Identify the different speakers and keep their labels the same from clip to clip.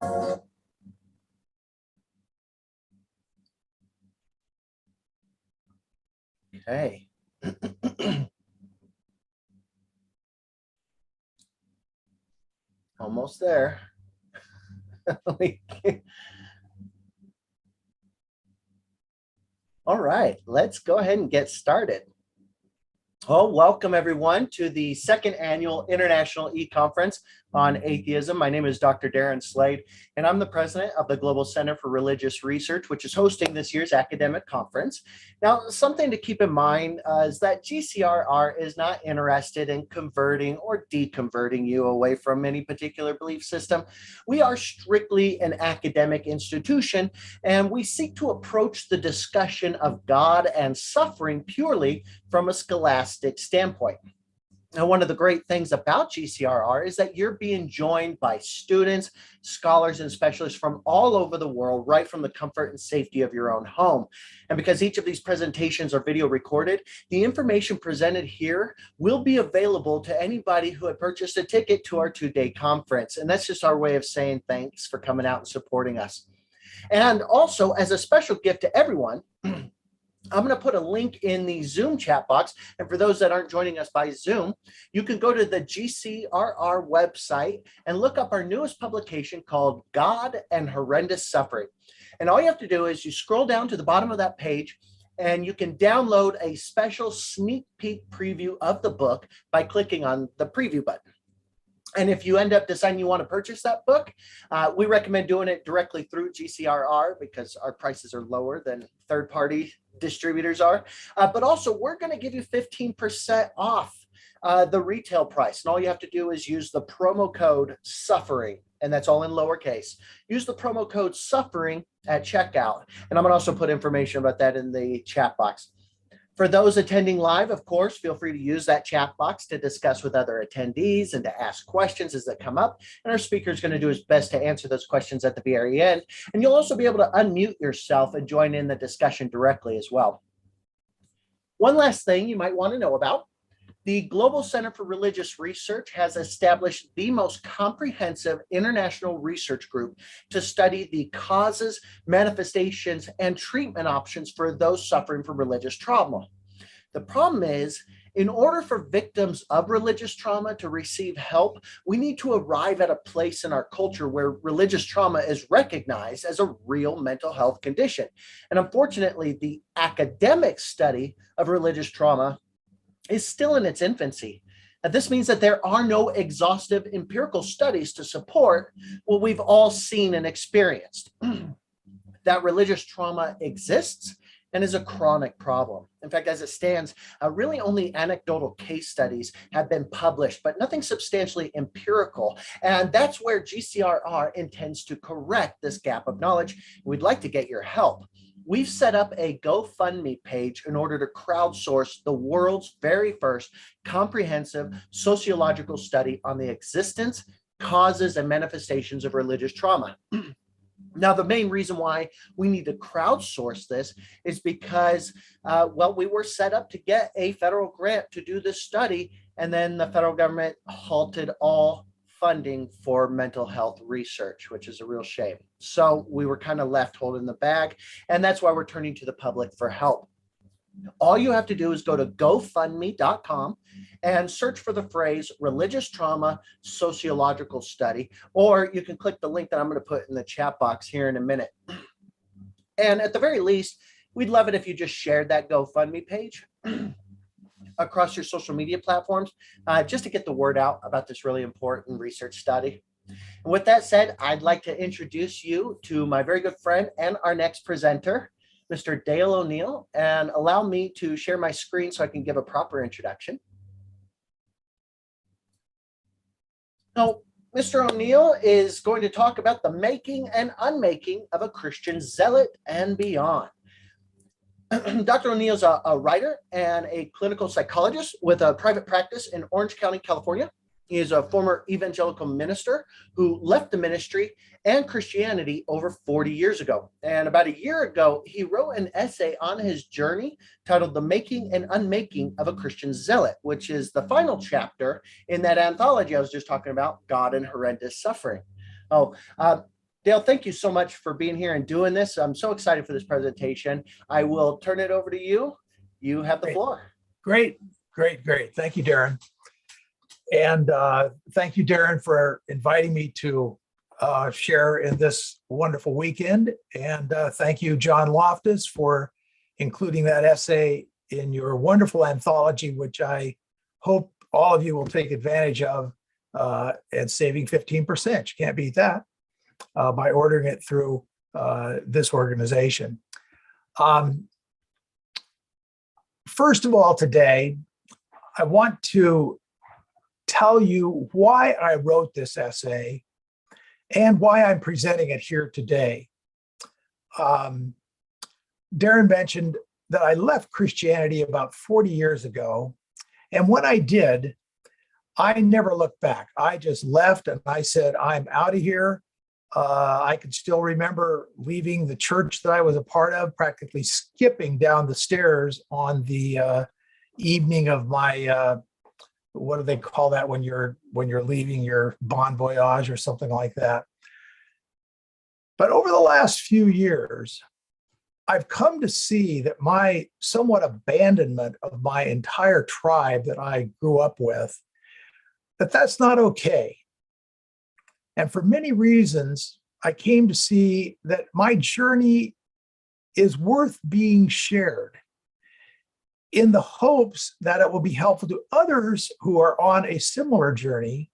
Speaker 1: Okay. Almost there. All right, let's go ahead and get started. Well, welcome everyone to the second annual International E-Conference on Atheism. My name is Dr. Darren Slade, and I'm the president of the Global Center for Religious Research, which is hosting this year's academic conference. Now, something to keep in mind is that GCRR is not interested in converting or deconverting you away from any particular belief system. We are strictly an academic institution, and we seek to approach the discussion of God and suffering purely from a scholastic standpoint. And one of the great things about GCRR is that you're being joined by students, scholars, and specialists from all over the world, right from the comfort and safety of your own home. And because each of these presentations are video recorded, the information presented here will be available to anybody who had purchased a ticket to our 2-day conference. And that's just our way of saying thanks for coming out and supporting us. And also, as a special gift to everyone, I'm going to put a link in the Zoom chat box. And for those that aren't joining us by Zoom, you can go to the GCRR website and look up our newest publication called God and Horrendous Suffering. And all you have to do is you scroll down to the bottom of that page, and you can download a special sneak peek preview of the book by clicking on the preview button. And if you end up deciding you want to purchase that book, we recommend doing it directly through GCRR because our prices are lower than third-party distributors are. But also, we're going to give you 15% off the retail price. And all you have to do is use the promo code SUFFERING, and that's all in lowercase. Use the promo code SUFFERING at checkout. And I'm going to also put information about that in the chat box. For those attending live, of course, feel free to use that chat box to discuss with other attendees and to ask questions as they come up. And our speaker is going to do his best to answer those questions at the very end. And you'll also be able to unmute yourself and join in the discussion directly as well. One last thing you might want to know about. The Global Center for Religious Research has established the most comprehensive international research group to study the causes, manifestations, and treatment options for those suffering from religious trauma. The problem is, in order for victims of religious trauma to receive help, we need to arrive at a place in our culture where religious trauma is recognized as a real mental health condition. And unfortunately, the academic study of religious trauma is still in its infancy. And this means that there are no exhaustive empirical studies to support what we've all seen and experienced. That religious trauma exists and is a chronic problem. In fact, as it stands, really only anecdotal case studies have been published, but nothing substantially empirical. And that's where GCRR intends to correct this gap of knowledge. We'd like to get your help. We've set up a GoFundMe page in order to crowdsource the world's very first comprehensive sociological study on the existence, causes, and manifestations of religious trauma. Now, the main reason why we need to crowdsource this is because, well, we were set up to get a federal grant to do this study, and then the federal government halted all funding for mental health research, which is a real shame. So we were kind of left holding the bag, and that's why we're turning to the public for help. All you have to do is go to GoFundMe.com and search for the phrase religious trauma sociological study, or you can click the link that I'm going to put in the chat box here in a minute. And at the very least, we'd love it if you just shared that GoFundMe page across your social media platforms, just to get the word out about this really important research study. And with that said, I'd like to introduce you to my very good friend and our next presenter, Mr. Dale ONeal, and allow me to share my screen so I can give a proper introduction. Now, Mr. ONeal is going to talk about the making and unmaking of a Christian zealot and beyond. Dr. ONeal is a writer and a clinical psychologist with a private practice in Orange County, California. He is a former evangelical minister who left the ministry and Christianity over 40 years ago. And about a year ago, he wrote an essay on his journey titled The Making and Unmaking of a Christian Zealot, which is the final chapter in that anthology I was just talking about, God and Horrendous Suffering. Dale, thank you so much for being here and doing this. I'm so excited for this presentation. I will turn it over to you. You have the floor.
Speaker 2: Great. Thank you, Darren. And thank you, Darren, for inviting me to share in this wonderful weekend. And thank you, John Loftus, for including that essay in your wonderful anthology, which I hope all of you will take advantage of and saving 15%. You can't beat that by ordering it through this organization. First of all, today, I want to tell you why I wrote this essay and why I'm presenting it here today. Darren mentioned that I left Christianity about 40 years ago. And when I did, I never looked back. I just left and I said, I'm out of here. I can still remember leaving the church that I was a part of, practically skipping down the stairs on the evening of my, what do they call that when you're leaving, your bon voyage or something like that. But over the last few years, I've come to see that my somewhat abandonment of my entire tribe that I grew up with, that's not okay. And for many reasons, I came to see that my journey is worth being shared in the hopes that it will be helpful to others who are on a similar journey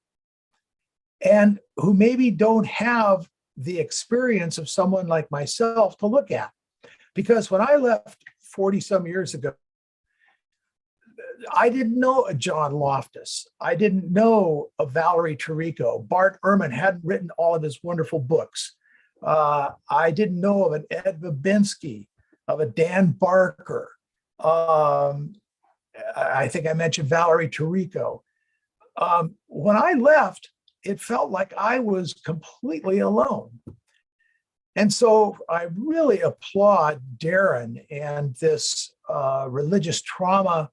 Speaker 2: and who maybe don't have the experience of someone like myself to look at. Because when I left 40 some years ago, I didn't know a John Loftus. I didn't know a Valerie Tirico. Bart Ehrman hadn't written all of his wonderful books. I didn't know of an Ed Babinski, of a Dan Barker. I think I mentioned Valerie Tirico. When I left, it felt like I was completely alone. And so I really applaud Darren and this religious trauma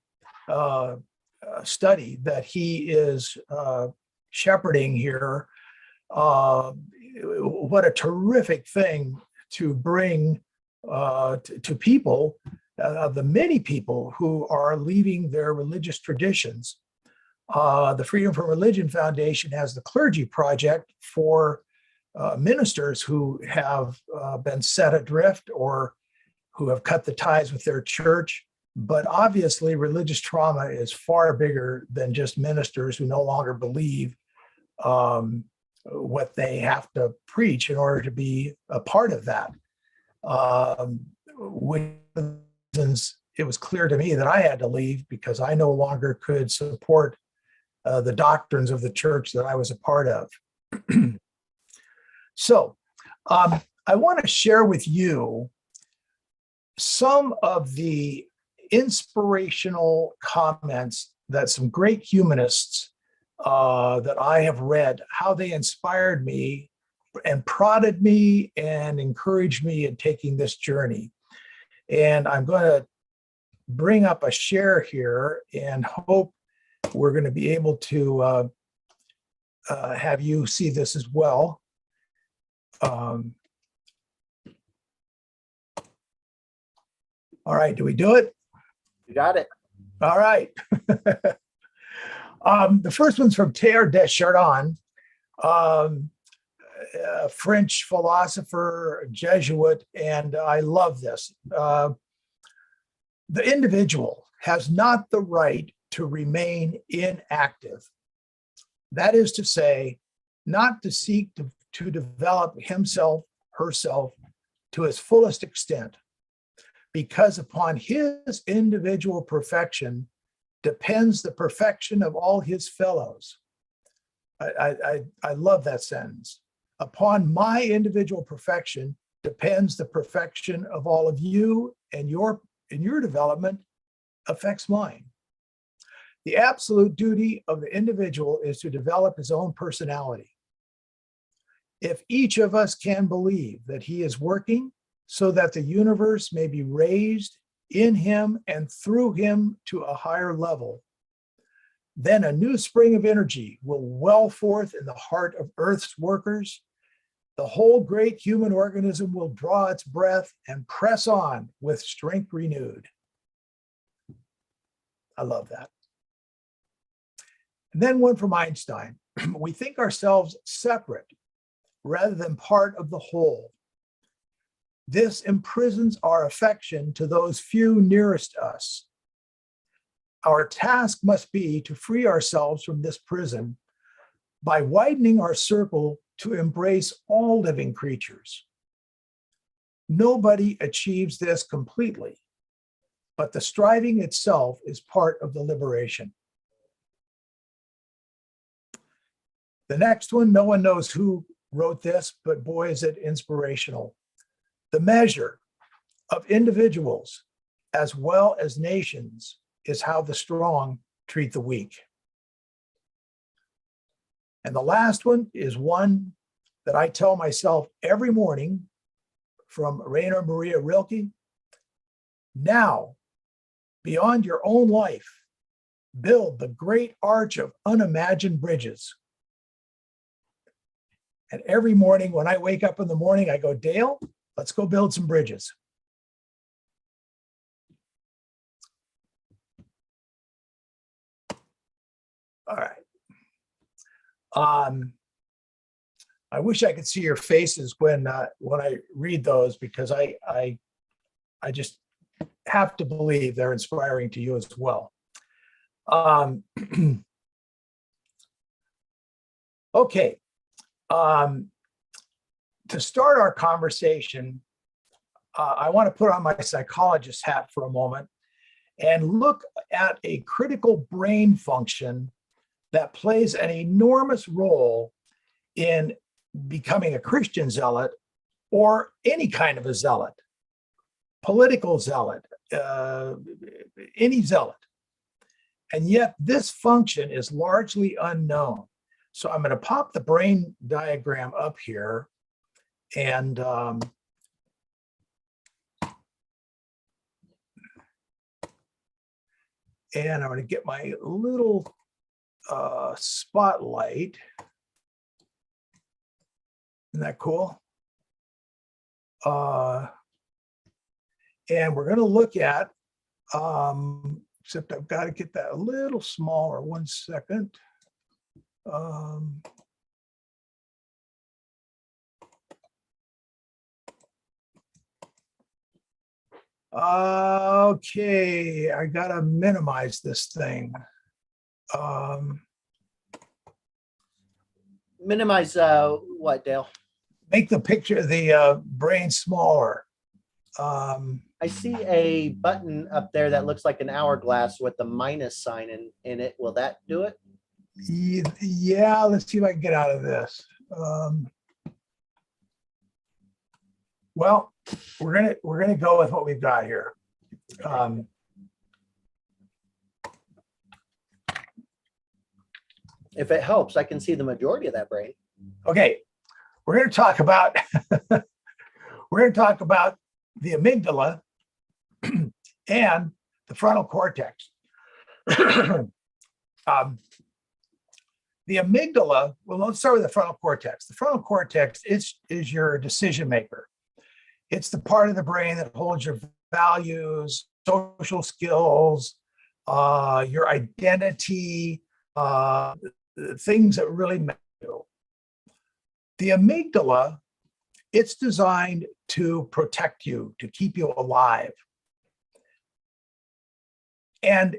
Speaker 2: study that he is shepherding here. What a terrific thing to bring to people, the many people who are leaving their religious traditions. The Freedom from Religion Foundation has the Clergy Project for ministers who have been set adrift or who have cut the ties with their church. But obviously, religious trauma is far bigger than just ministers who no longer believe what they have to preach in order to be a part of that. It was clear to me that I had to leave because I no longer could support the doctrines of the church that I was a part of. So I want to share with you some of the inspirational comments that some great humanists that I have read, how they inspired me and prodded me and encouraged me in taking this journey. And I'm going to bring up a share here and hope we're going to be able to have you see this as well. All right, do we do it?
Speaker 1: You got it.
Speaker 2: All right. The first one's from Teilhard de Chardin, a French philosopher, Jesuit, and I love this. The individual has not the right to remain inactive. That is to say, not to seek to develop himself, herself to his fullest extent, because upon his individual perfection depends the perfection of all his fellows. I love that sentence. Upon my individual perfection depends the perfection of all of you, and your development affects mine. The absolute duty of the individual is to develop his own personality. If each of us can believe that he is working so that the universe may be raised in him and through him to a higher level, then a new spring of energy will well forth in the heart of Earth's workers, the whole great human organism will draw its breath and press on with strength renewed. I love that. And then one from Einstein. We think ourselves separate rather than part of the whole. This imprisons our affection to those few nearest us. Our task must be to free ourselves from this prison by widening our circle to embrace all living creatures. Nobody achieves this completely, but the striving itself is part of the liberation. The next one, no one knows who wrote this, but boy, is it inspirational. The measure of individuals as well as nations is how the strong treat the weak. And the last one is one that I tell myself every morning from Rainer Maria Rilke. Now, beyond your own life, build the great arch of unimagined bridges. And every morning when I wake up in the morning, I go, Dale, let's go build some bridges. All right. I wish I could see your faces when I read those, because I just have to believe they're inspiring to you as well. Okay. To start our conversation, I want to put on my psychologist hat for a moment and look at a critical brain function that plays an enormous role in becoming a Christian zealot or any kind of a zealot, political zealot, any zealot. And yet this function is largely unknown. So I'm going to pop the brain diagram up here, and I'm going to get my little spotlight. Isn't that cool? And we're going to look at, except I've got to get that a little smaller. 1 second. Okay, I got to minimize this thing.
Speaker 1: Minimize what, Dale?
Speaker 2: Make the picture, the brain smaller.
Speaker 1: I see a button up there that looks like an hourglass with the minus sign in it. Will that do it?
Speaker 2: Yeah, let's see if I can get out of this. Well, we're gonna go with what we've got here.
Speaker 1: If it helps, I can see the majority of that brain.
Speaker 2: Okay, we're going to talk about the amygdala and the frontal cortex. The amygdala, well, let's start with the frontal cortex. The frontal cortex is your decision maker. It's the part of the brain that holds your values, social skills, your identity, things that really matter. The amygdala, it's designed to protect you, to keep you alive. And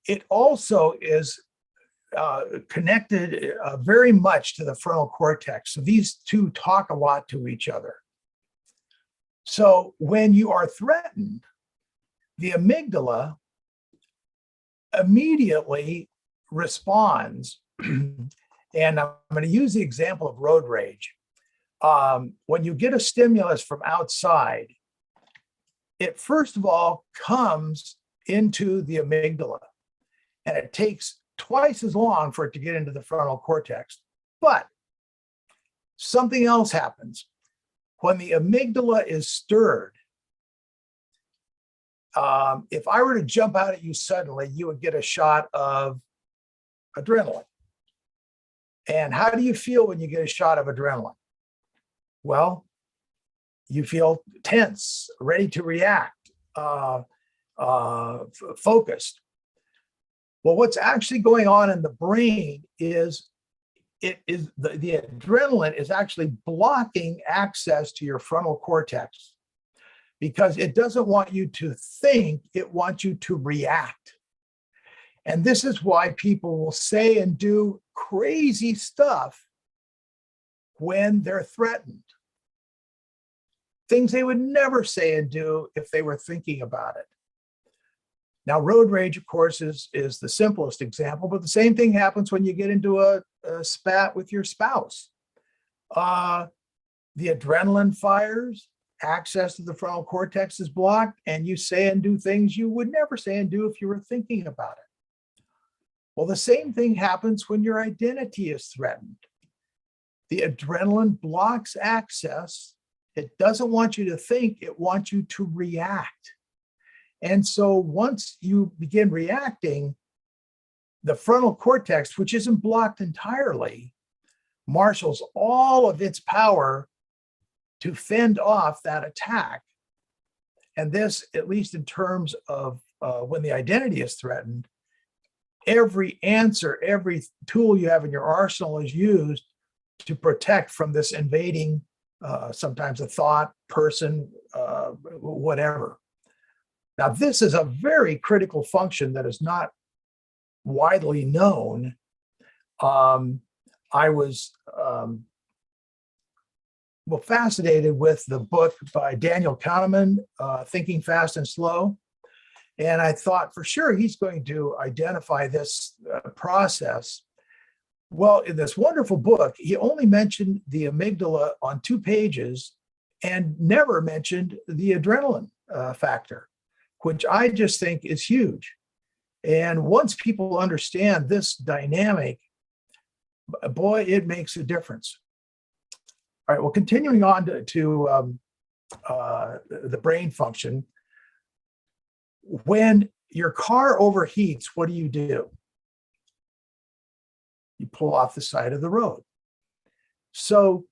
Speaker 2: it also is connected very much to the frontal cortex. So these two talk a lot to each other. So when you are threatened, the amygdala immediately responds. And I'm going to use the example of road rage. When you get a stimulus from outside, it first of all comes into the amygdala, and it takes twice as long for it to get into the frontal cortex. But something else happens. When the amygdala is stirred, if I were to jump out at you suddenly, you would get a shot of adrenaline. And how do you feel when you get a shot of adrenaline? Well, you feel tense, ready to react, focused. Well, what's actually going on in the brain is the adrenaline is actually blocking access to your frontal cortex because it doesn't want you to think, it wants you to react. And this is why people will say and do crazy stuff when they're threatened. Things they would never say and do if they were thinking about it. Now, road rage, of course, is the simplest example, but the same thing happens when you get into a spat with your spouse. The adrenaline fires, access to the frontal cortex is blocked, and you say and do things you would never say and do if you were thinking about it. Well, the same thing happens when your identity is threatened. The adrenaline blocks access. It doesn't want you to think, it wants you to react. And so once you begin reacting, the frontal cortex, which isn't blocked entirely, marshals all of its power to fend off that attack. And this, at least in terms of when the identity is threatened, every answer, every tool you have in your arsenal is used to protect from this invading, sometimes a thought, person, whatever. Now, this is a very critical function that is not widely known. I was fascinated with the book by Daniel Kahneman, Thinking Fast and Slow. And I thought for sure he's going to identify this process. Well, in this wonderful book, he only mentioned the amygdala on 2 pages and never mentioned the adrenaline factor, which I just think is huge. And once people understand this dynamic, boy, it makes a difference. All right, well, continuing on to the brain function. When your car overheats, what do? You pull off the side of the road. So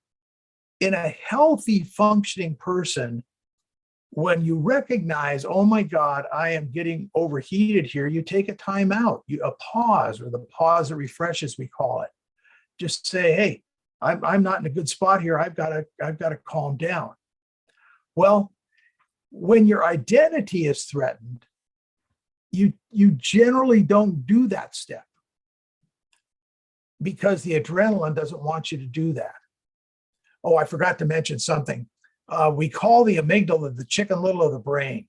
Speaker 2: in a healthy functioning person, when you recognize, oh my God, I am getting overheated here, you take a time out, a pause, or the pause that refreshes, we call it. Just say, hey, I'm not in a good spot here. I've got to calm down. Well, when your identity is threatened, you generally don't do that step because the adrenaline doesn't want you to do that. Oh, I forgot to mention something. We call the amygdala the chicken little of the brain.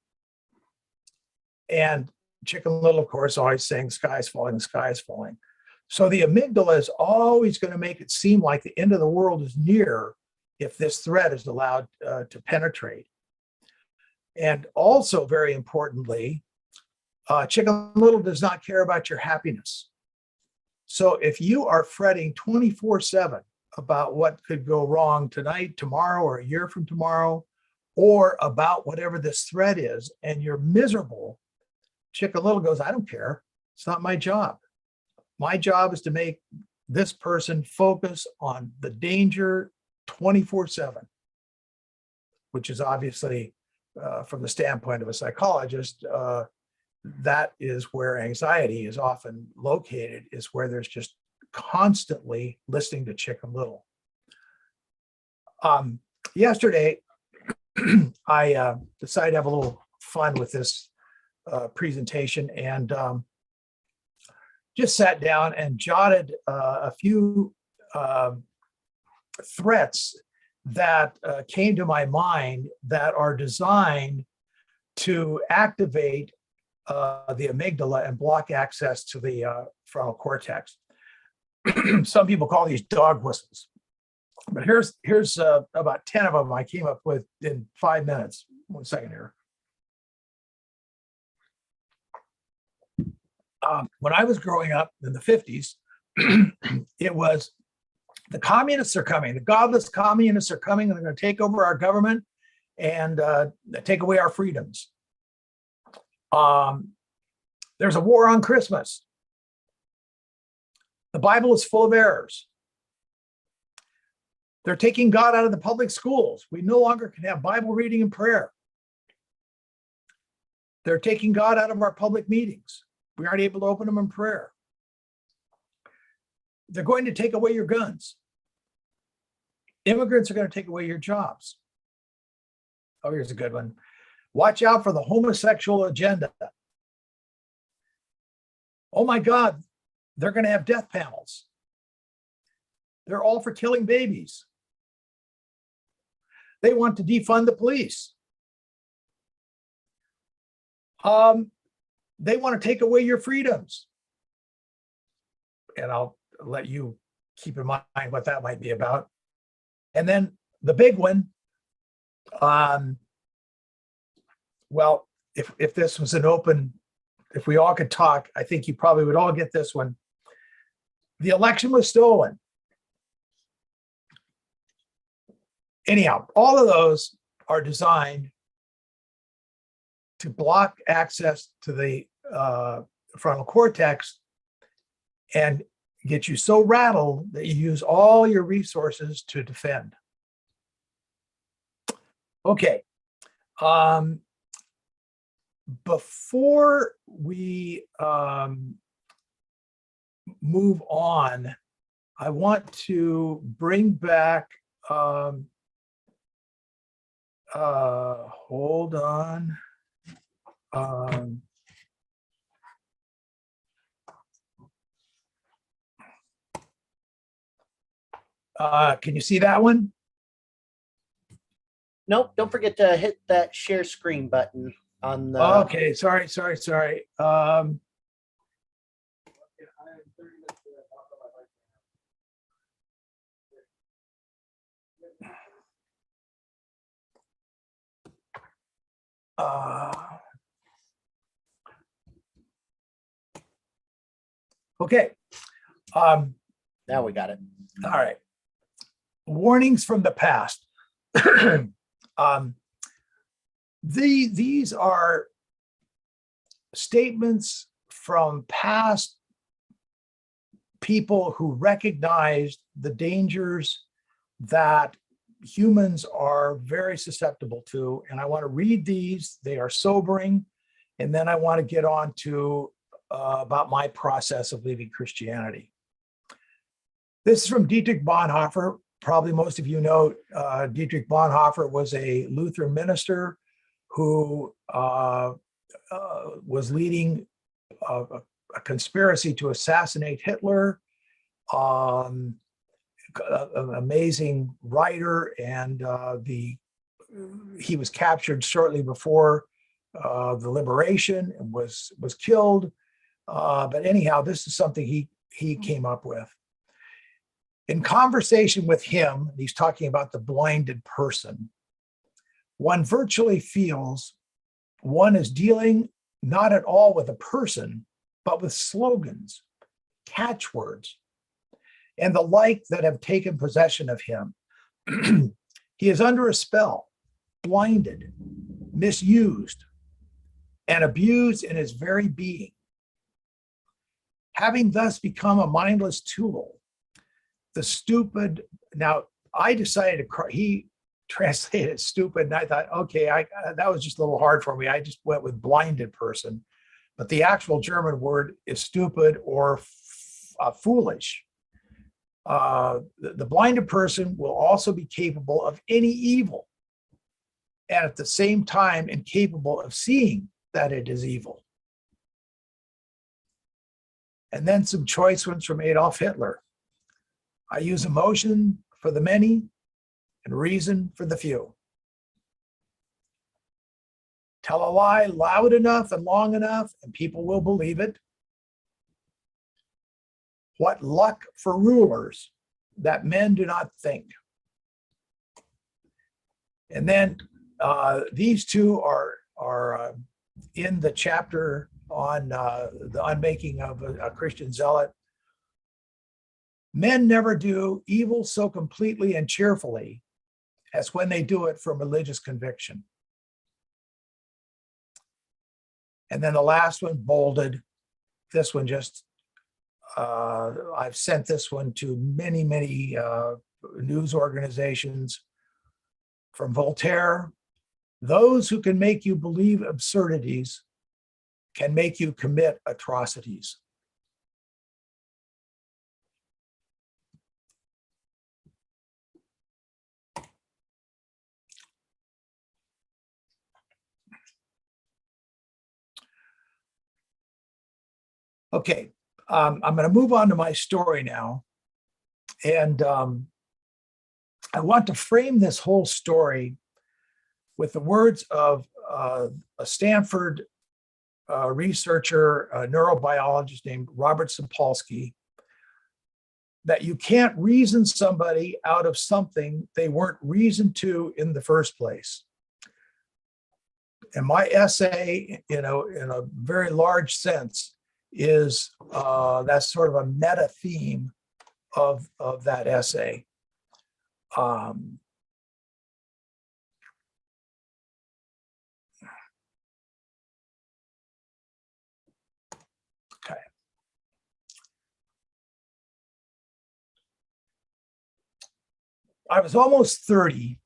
Speaker 2: And chicken little, of course, always saying the sky is falling, the sky is falling. So the amygdala is always going to make it seem like the end of the world is near if this threat is allowed to penetrate. And also, very importantly, chicken little does not care about your happiness. So if you are fretting 24/7 about what could go wrong tonight, tomorrow, or a year from tomorrow, or about whatever this threat is, and you're miserable, chicken little goes, I don't care. It's not my job. My job is to make this person focus on the danger 24/7, which is obviously, from the standpoint of a psychologist, that is where anxiety is often located, is where there's just constantly listening to chicken little. Yesterday, I decided to have a little fun with this presentation and just sat down and jotted a few threats that came to my mind that are designed to activate the amygdala and block access to the frontal cortex. Some people call these dog whistles, but here's about 10 of them I came up with in 5 minutes. 1 second here. When I was growing up in the 50s, it was the communists are coming, the godless communists are coming, and they're going to take over our government and take away our freedoms. There's a war on Christmas. The Bible is full of errors. They're taking God out of the public schools. We no longer can have Bible reading and prayer. They're taking God out of our public meetings. We aren't able to open them in prayer. They're going to take away your guns. Immigrants are going to take away your jobs. Oh, here's a good one. Watch out for the homosexual agenda. Oh my God, they're going to have death panels. They're all for killing babies. They want to defund the police. They want to take away your freedoms. And I'll let you keep in mind what that might be about. And then the big one, well, if this was an open, if we all could talk, I think you probably would all get this one. The election was stolen. Anyhow, all of those are designed to block access to the frontal cortex and get you so rattled that you use all your resources to defend. Okay. Before we move on, I want to bring back, hold on. Can you see that one?
Speaker 1: Nope. Don't forget to hit that share screen button on the.
Speaker 2: Okay, sorry. Okay.
Speaker 1: Now we got it.
Speaker 2: All right. Warnings from the past. These are statements from past people who recognized the dangers that humans are very susceptible to. And I want to read these. They are sobering. And then I want to get on to about my process of leaving Christianity. This is from Dietrich Bonhoeffer. Probably most of you know Dietrich Bonhoeffer was a Lutheran minister who was leading a conspiracy to assassinate Hitler. An amazing writer, and he was captured shortly before the liberation and was killed. But anyhow, this is something he came up with. In conversation with him, he's talking about the blinded person. One virtually feels one is dealing not at all with a person, but with slogans, catchwords, and the like that have taken possession of him. He is under a spell, blinded, misused, and abused in his very being. Having thus become a mindless tool, the stupid, now I decided to, he translated stupid, and I thought, okay, that was just a little hard for me. I just went with blinded person, but the actual German word is stupid or foolish. The blinded person will also be capable of any evil, and at the same time incapable of seeing that it is evil. And then some choice ones from Adolf Hitler. I use emotion for the many and reason for the few. Tell a lie loud enough and long enough, and people will believe it. What luck for rulers that men do not think. And then these two are in the chapter on the unmaking of a Christian zealot. Men never do evil so completely and cheerfully as when they do it from religious conviction. And then the last one, bolded. This one just, I've sent this one to many news organizations, from Voltaire, those who can make you believe absurdities can make you commit atrocities. Okay, I'm going to move on to my story now. And I want to frame this whole story with the words of a Stanford researcher, a neurobiologist named Robert Sapolsky, that you can't reason somebody out of something they weren't reasoned to in the first place. And my essay, in a very large sense, is that's sort of a meta theme of that essay. Okay. I was almost 30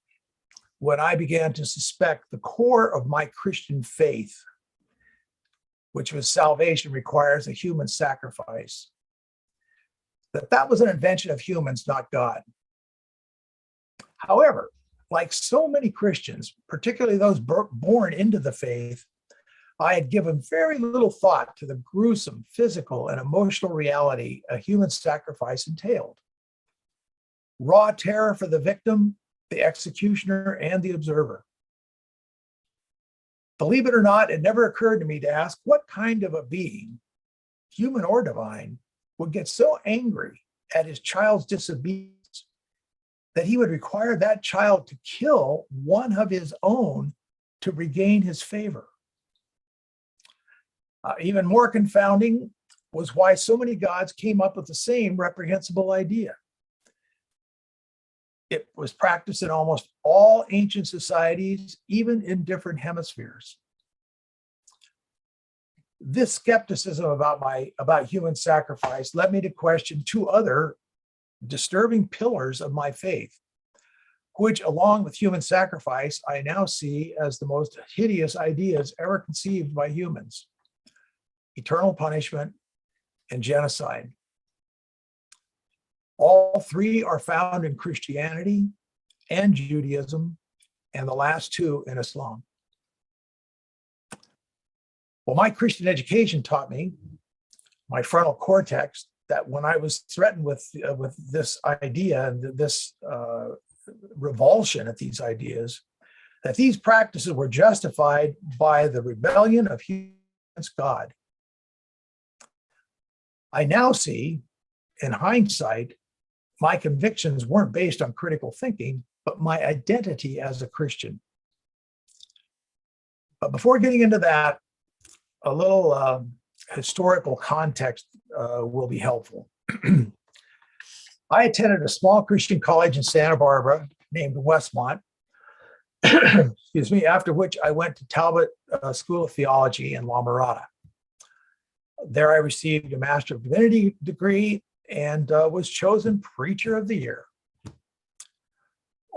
Speaker 2: when I began to suspect the core of my Christian faith, which was salvation requires a human sacrifice, that was an invention of humans, not God. However, like so many Christians, particularly those born into the faith, I had given very little thought to the gruesome physical and emotional reality a human sacrifice entailed. Raw terror for the victim, the executioner, and the observer. Believe it or not, it never occurred to me to ask what kind of a being, human or divine, would get so angry at his child's disobedience that he would require that child to kill one of his own to regain his favor. Even more confounding was why so many gods came up with the same reprehensible idea. It was practiced in almost all ancient societies, even in different hemispheres. This skepticism about human sacrifice led me to question two other disturbing pillars of my faith, which, along with human sacrifice, I now see as the most hideous ideas ever conceived by humans: eternal punishment and genocide. All three are found in Christianity and Judaism, and the last two in Islam. Well, my Christian education taught me, my frontal cortex, that when I was threatened with this idea and this revulsion at these ideas, that these practices were justified by the rebellion of humans against God. I now see, in hindsight, my convictions weren't based on critical thinking, but my identity as a Christian. But before getting into that, a little historical context will be helpful. I attended a small Christian college in Santa Barbara named Westmont, excuse me, after which I went to Talbot School of Theology in La Mirada. There I received a Master of Divinity degree and was chosen Preacher of the Year.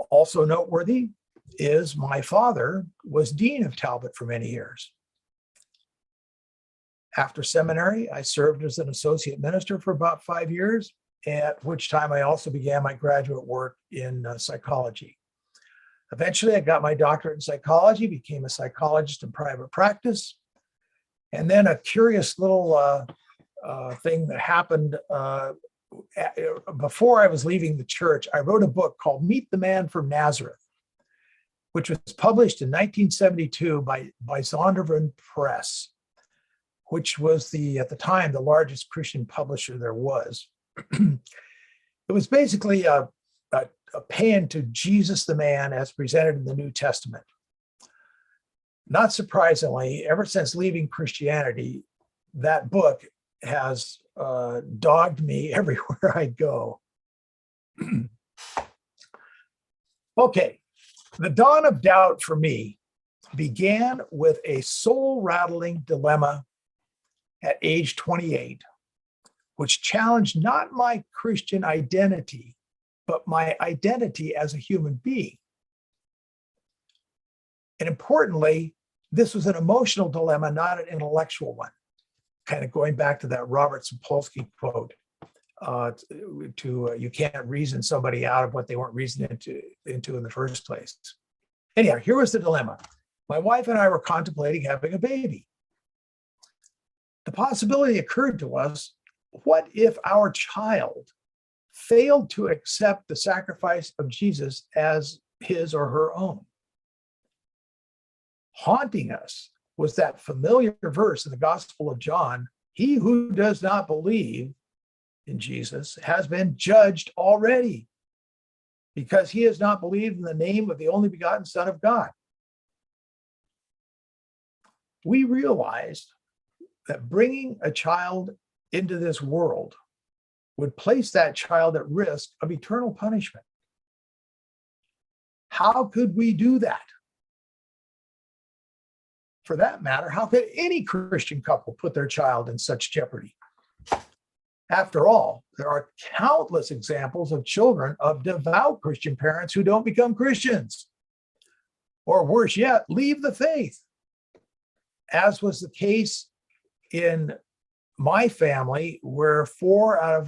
Speaker 2: Also noteworthy is my father was Dean of Talbot for many years. After seminary, I served as an associate minister for about 5 years, at which time I also began my graduate work in psychology. Eventually, I got my doctorate in psychology, became a psychologist in private practice. And then a curious little thing that happened before I was leaving the church, I wrote a book called Meet the Man from Nazareth, which was published in 1972 by Zondervan Press, which was at the time, the largest Christian publisher there was. It was basically a paean to Jesus the man as presented in the New Testament. Not surprisingly, ever since leaving Christianity, that book has dogged me everywhere I go. Okay, the dawn of doubt for me began with a soul-rattling dilemma at age 28, which challenged not my Christian identity, but my identity as a human being. And importantly, this was an emotional dilemma, not an intellectual one. Kind of going back to that Robert Sapolsky quote, you can't reason somebody out of what they weren't reasoning into in the first place. Anyhow, here was the dilemma. My wife and I were contemplating having a baby. The possibility occurred to us, what if our child failed to accept the sacrifice of Jesus as his or her own? Haunting us was that familiar verse in the Gospel of John, he who does not believe in Jesus has been judged already because he has not believed in the name of the only begotten Son of God. We realized that bringing a child into this world would place that child at risk of eternal punishment. How could we do that? For that matter, how could any Christian couple put their child in such jeopardy? After all, there are countless examples of children of devout Christian parents who don't become Christians, or worse yet, leave the faith, as was the case in my family, where 4 out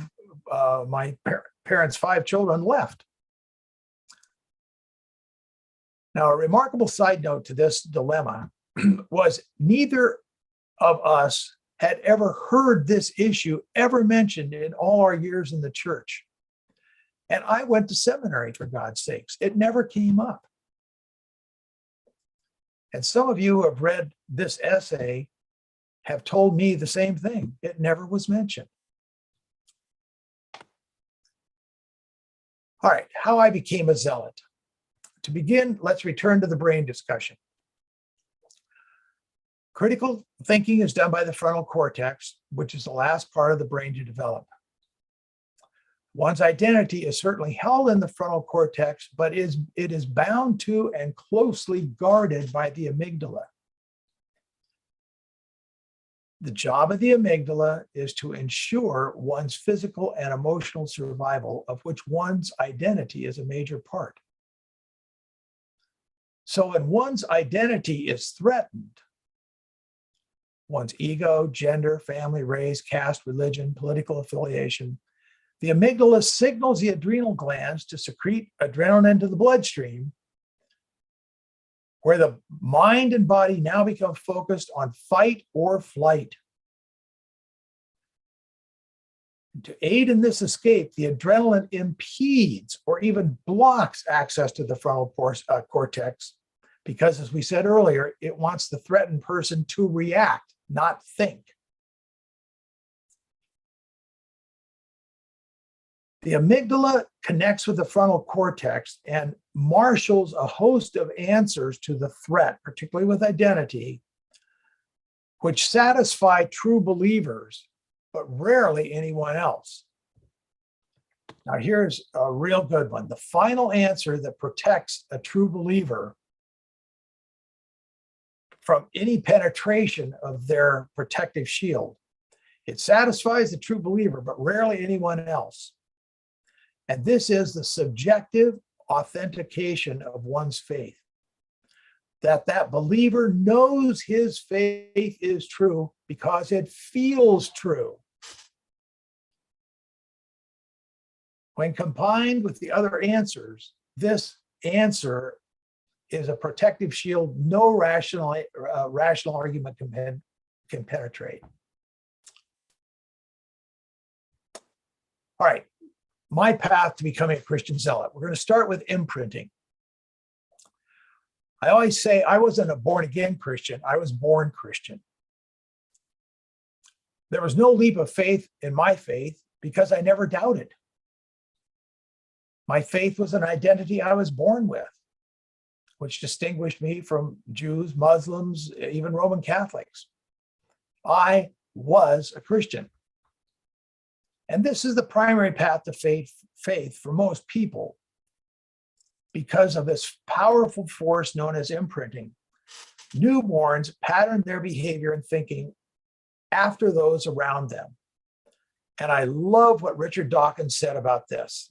Speaker 2: of my parents' 5 children left. Now, a remarkable side note to this dilemma was neither of us had ever heard this issue ever mentioned in all our years in the church. And I went to seminary, for God's sakes. It never came up. And some of you who have read this essay have told me the same thing. It never was mentioned. All right, how I became a zealot. To begin, let's return to the brain discussion. Critical thinking is done by the frontal cortex, which is the last part of the brain to develop. One's identity is certainly held in the frontal cortex, but it is bound to and closely guarded by the amygdala. The job of the amygdala is to ensure one's physical and emotional survival, of which one's identity is a major part. So when one's identity is threatened, one's ego, gender, family, race, caste, religion, political affiliation, the amygdala signals the adrenal glands to secrete adrenaline into the bloodstream, where the mind and body now become focused on fight or flight. To aid in this escape, the adrenaline impedes or even blocks access to the frontal cortex, because, as we said earlier, it wants the threatened person to react, not think. The amygdala connects with the frontal cortex and marshals a host of answers to the threat, particularly with identity, which satisfy true believers, but rarely anyone else. Now, here's a real good one. The final answer that protects a true believer from any penetration of their protective shield. It satisfies the true believer, but rarely anyone else. And this is the subjective authentication of one's faith. That believer knows his faith is true because it feels true. When combined with the other answers, this answer is a protective shield no rational argument can penetrate. All right, my path to becoming a Christian zealot. We're going to start with imprinting. I always say I wasn't a born-again Christian, I was born Christian. There was no leap of faith in my faith because I never doubted. My faith was an identity I was born with, which distinguished me from Jews, Muslims, even Roman Catholics. I was a Christian. And this is the primary path to faith for most people because of this powerful force known as imprinting. Newborns pattern their behavior and thinking after those around them. And I love what Richard Dawkins said about this.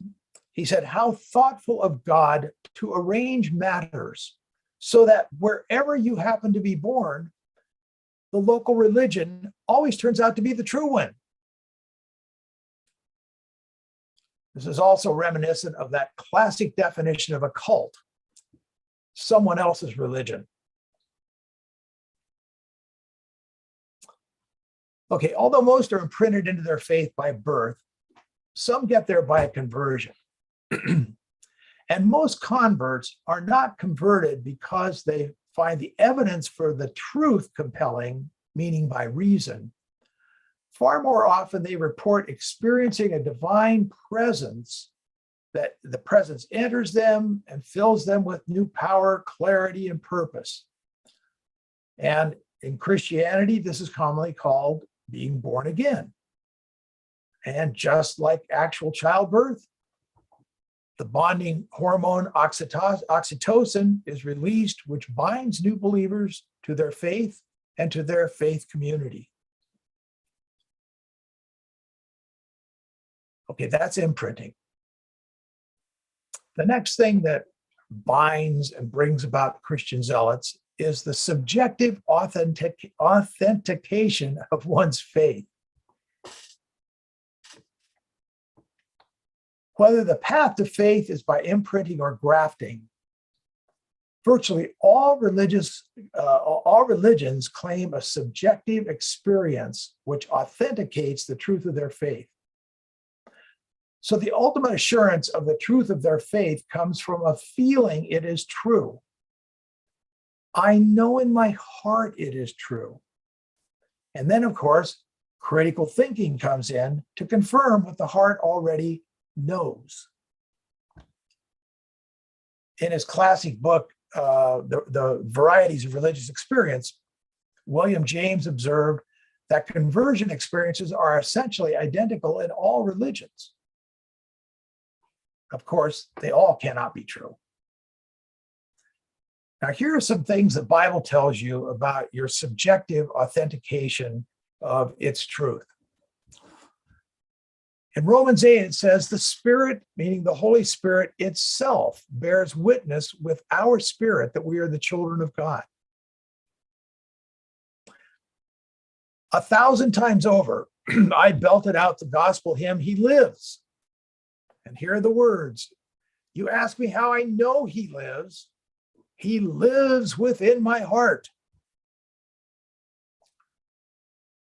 Speaker 2: He said, how thoughtful of God to arrange matters so that wherever you happen to be born, the local religion always turns out to be the true one. This is also reminiscent of that classic definition of a cult, someone else's religion. Okay, although most are imprinted into their faith by birth, some get there by a conversion. And most converts are not converted because they find the evidence for the truth compelling, meaning by reason. Far more often, they report experiencing a divine presence, that the presence enters them and fills them with new power, clarity, and purpose. And in Christianity, this is commonly called being born again. And just like actual childbirth, the bonding hormone oxytocin is released, which binds new believers to their faith and to their faith community. Okay, that's imprinting. The next thing that binds and brings about Christian zealots is the subjective authentication of one's faith. Whether the path to faith is by imprinting or grafting, virtually all religions claim a subjective experience which authenticates the truth of their faith. So the ultimate assurance of the truth of their faith comes from a feeling it is true. I know in my heart it is true. And then, of course, critical thinking comes in to confirm what the heart already knows. In his classic book, The Varieties of Religious Experience, William James observed that conversion experiences are essentially identical in all religions. Of course, they all cannot be true. Now, here are some things the Bible tells you about your subjective authentication of its truth. In Romans 8, it says, the Spirit, meaning the Holy Spirit itself, bears witness with our spirit that we are the children of God. 1,000 times over, I belted out the gospel hymn, He Lives. And here are the words. You ask me how I know He lives. He lives within my heart.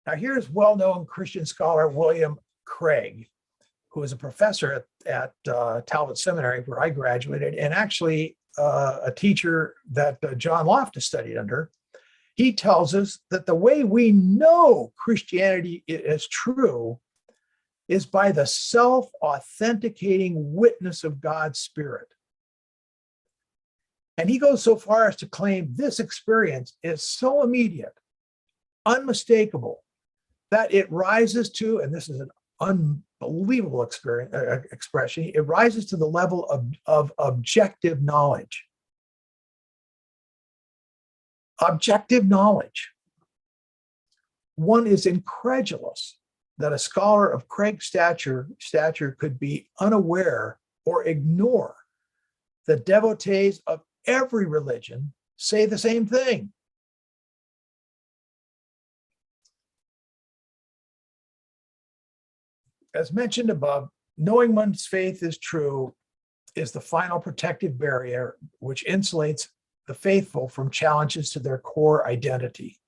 Speaker 2: Now, here's well-known Christian scholar William Craig, who is a professor at Talbot Seminary, where I graduated, and actually a teacher that John Loftus studied under. He tells us that the way we know Christianity is true is by the self-authenticating witness of God's Spirit. And he goes so far as to claim this experience is so immediate, unmistakable, that it rises to, and this is an unbelievable expression, it rises to the level of objective knowledge. Objective knowledge. One is incredulous that a scholar of Craig's stature could be unaware or ignore the devotees of every religion say the same thing. As mentioned above, knowing one's faith is true is the final protective barrier which insulates the faithful from challenges to their core identity.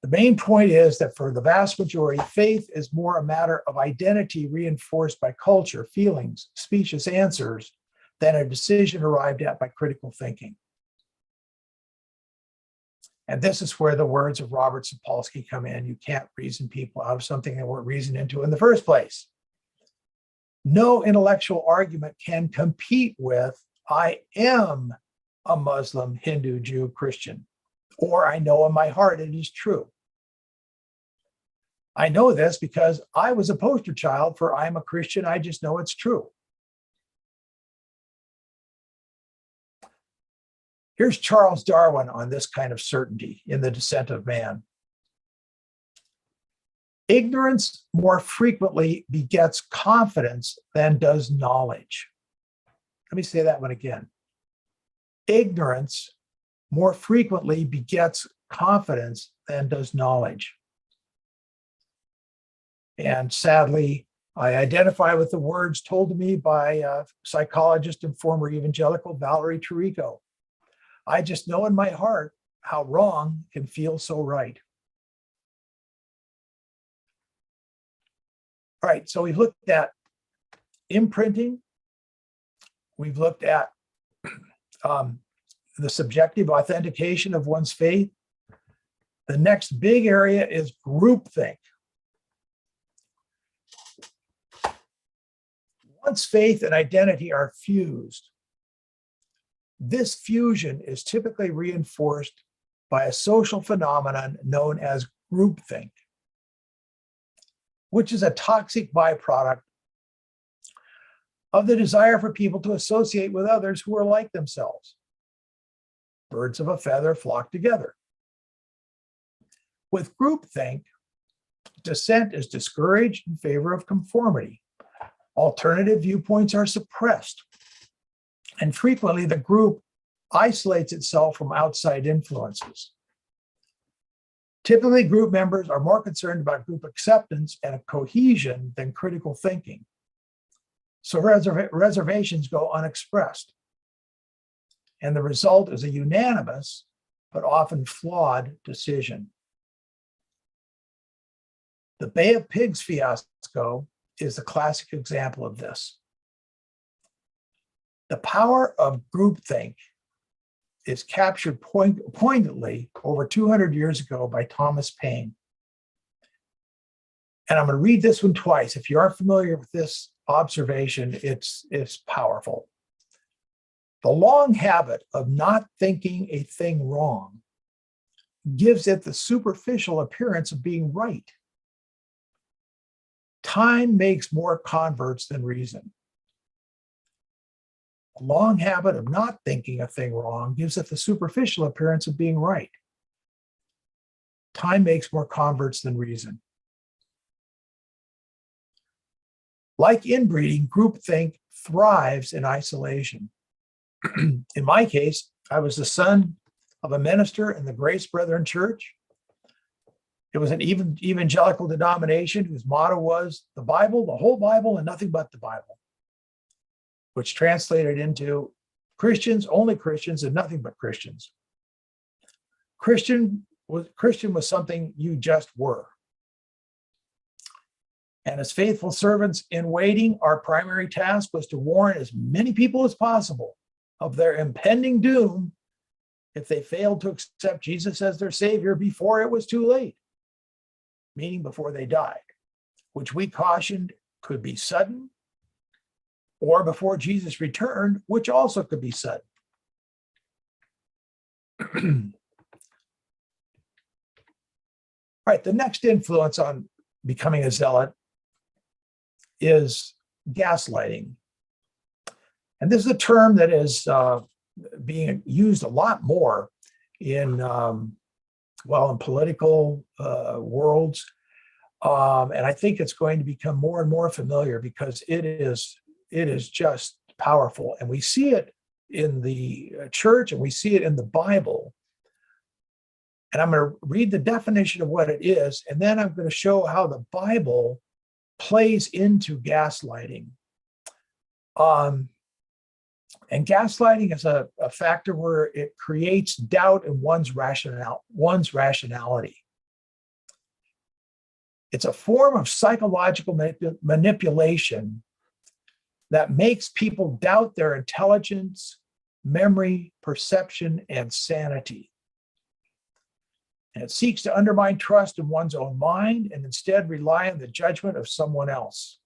Speaker 2: The main point is that for the vast majority, faith is more a matter of identity reinforced by culture, feelings, specious answers, than a decision arrived at by critical thinking. And this is where the words of Robert Sapolsky come in. You can't reason people out of something they weren't reasoned into in the first place. No intellectual argument can compete with, I am a Muslim, Hindu, Jew, Christian, or I know in my heart it is true. I know this because I was a poster child for I'm a Christian, I just know it's true. Here's Charles Darwin on this kind of certainty in The Descent of Man. Ignorance more frequently begets confidence than does knowledge. Let me say that one again. Ignorance more frequently begets confidence than does knowledge. And sadly, I identify with the words told to me by psychologist and former evangelical Valerie Tirico. I just know in my heart how wrong can feel so right. All right, so we've looked at imprinting. We've looked at the subjective authentication of one's faith. The next big area is groupthink. Once faith and identity are fused, this fusion is typically reinforced by a social phenomenon known as groupthink, which is a toxic byproduct of the desire for people to associate with others who are like themselves. Birds of a feather flock together. With groupthink, dissent is discouraged in favor of conformity. Alternative viewpoints are suppressed, and frequently the group isolates itself from outside influences. Typically, group members are more concerned about group acceptance and cohesion than critical thinking. So reservations go unexpressed. And the result is a unanimous, but often flawed decision. The Bay of Pigs fiasco is the classic example of this. The power of groupthink is captured poignantly over 200 years ago by Thomas Paine. And I'm going to read this one twice. If you aren't familiar with this observation, it's powerful. The long habit of not thinking a thing wrong gives it the superficial appearance of being right. Time makes more converts than reason. A long habit of not thinking a thing wrong gives it the superficial appearance of being right. Time makes more converts than reason. Like inbreeding, groupthink thrives in isolation. In my case, I was the son of a minister in the Grace Brethren Church. It was an evangelical denomination whose motto was the Bible, the whole Bible, and nothing but the Bible, which translated into Christians, only Christians, and nothing but Christians. Christian was something you just were. And as faithful servants in waiting, our primary task was to warn as many people as possible of their impending doom if they failed to accept Jesus as their Savior before it was too late, meaning before they died, which we cautioned could be sudden, or before Jesus returned, which also could be sudden. All right, the next influence on becoming a zealot is gaslighting. And this is a term that is being used a lot more in, in political worlds. And I think it's going to become more and more familiar because it is just powerful. And we see it in the church and we see it in the Bible. And I'm going to read the definition of what it is, and then I'm going to show how the Bible plays into gaslighting. And gaslighting is a factor where it creates doubt in one's rationality. It's a form of psychological manipulation that makes people doubt their intelligence, memory, perception, and sanity. And it seeks to undermine trust in one's own mind and instead rely on the judgment of someone else,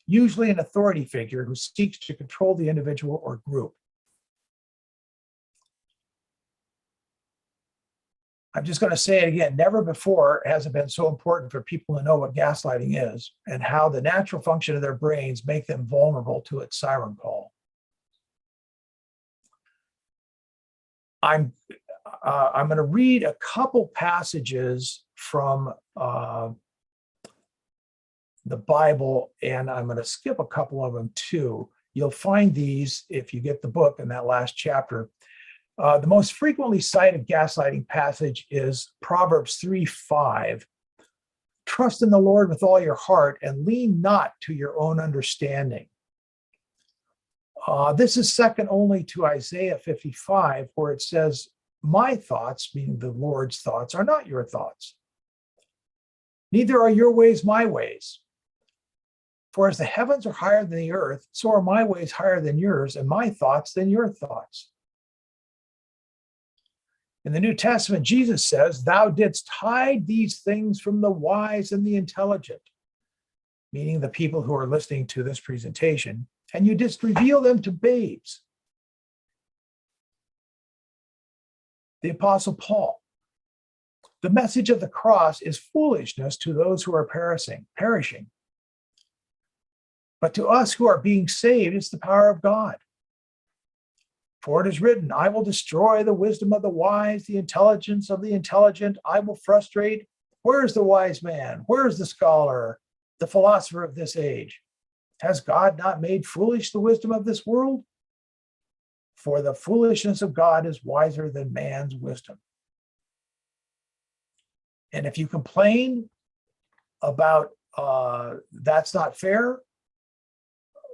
Speaker 2: usually an authority figure who seeks to control the individual or group. I'm just going to say it again. Never before has it been so important for people to know what gaslighting is and how the natural function of their brains make them vulnerable to its siren call. I'm going to read a couple passages from the Bible, and I'm going to skip a couple of them too. You'll find these if you get the book in that last chapter. The most frequently cited gaslighting passage is Proverbs 3:5. Trust in the Lord with all your heart and lean not to your own understanding. This is second only to Isaiah 55, where it says, my thoughts, meaning the Lord's thoughts, are not your thoughts. Neither are your ways my ways. For as the heavens are higher than the earth, so are my ways higher than yours, and my thoughts than your thoughts. In the New Testament, Jesus says, thou didst hide these things from the wise and the intelligent, meaning the people who are listening to this presentation, and you didst reveal them to babes. The Apostle Paul, the message of the cross is foolishness to those who are perishing. But to us who are being saved, it's the power of God. For it is written, I will destroy the wisdom of the wise, the intelligence of the intelligent. I will frustrate. Where is the wise man? Where is the scholar, the philosopher of this age? Has God not made foolish the wisdom of this world? For the foolishness of God is wiser than man's wisdom. And if you complain about that's not fair,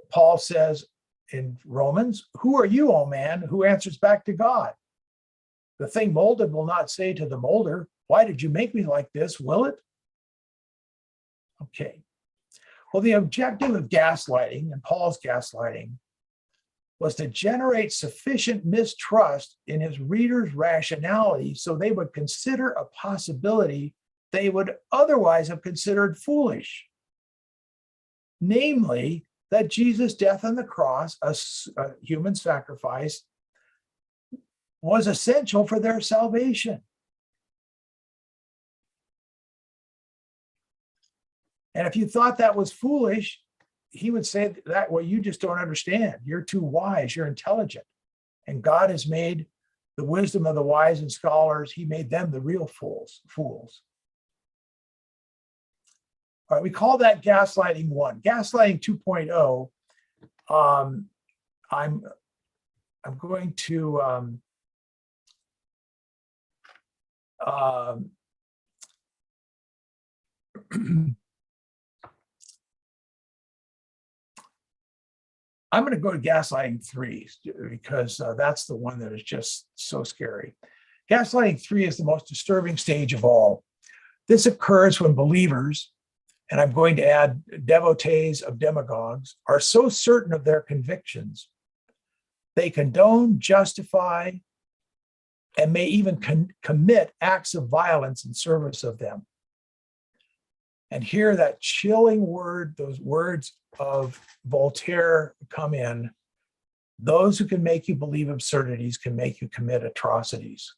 Speaker 2: Paul says in Romans, who are you, O man, who answers back to God? The thing molded will not say to the molder, why did you make me like this? Will it? Okay. Well, the objective of gaslighting, and Paul's gaslighting, was to generate sufficient mistrust in his readers' rationality so they would consider a possibility they would otherwise have considered foolish. Namely, that Jesus' death on the cross, a human sacrifice, was essential for their salvation. And if you thought that was foolish, he would say that, well, you just don't understand. You're too wise, you're intelligent. And God has made the wisdom of the wise and scholars, he made them the real fools. All right, we call that gaslighting 1. Gaslighting 2.0, I'm going to I'm going to go to gaslighting 3 because that's the one that is just so scary. Gaslighting 3 is the most disturbing stage of all. This occurs when believers, and I'm going to add devotees of demagogues, are so certain of their convictions, they condone, justify, and may even commit acts of violence in service of them. And here that chilling word, those words of Voltaire come in. Those who can make you believe absurdities can make you commit atrocities.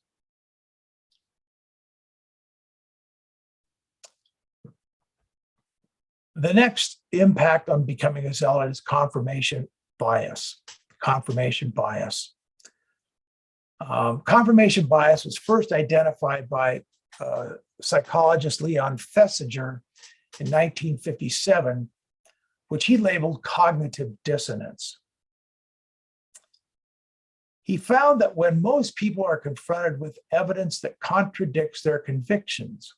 Speaker 2: The next impact on becoming a zealot is confirmation bias. Confirmation bias. Confirmation bias was first identified by psychologist Leon Festinger in 1957, which he labeled cognitive dissonance. He found that when most people are confronted with evidence that contradicts their convictions,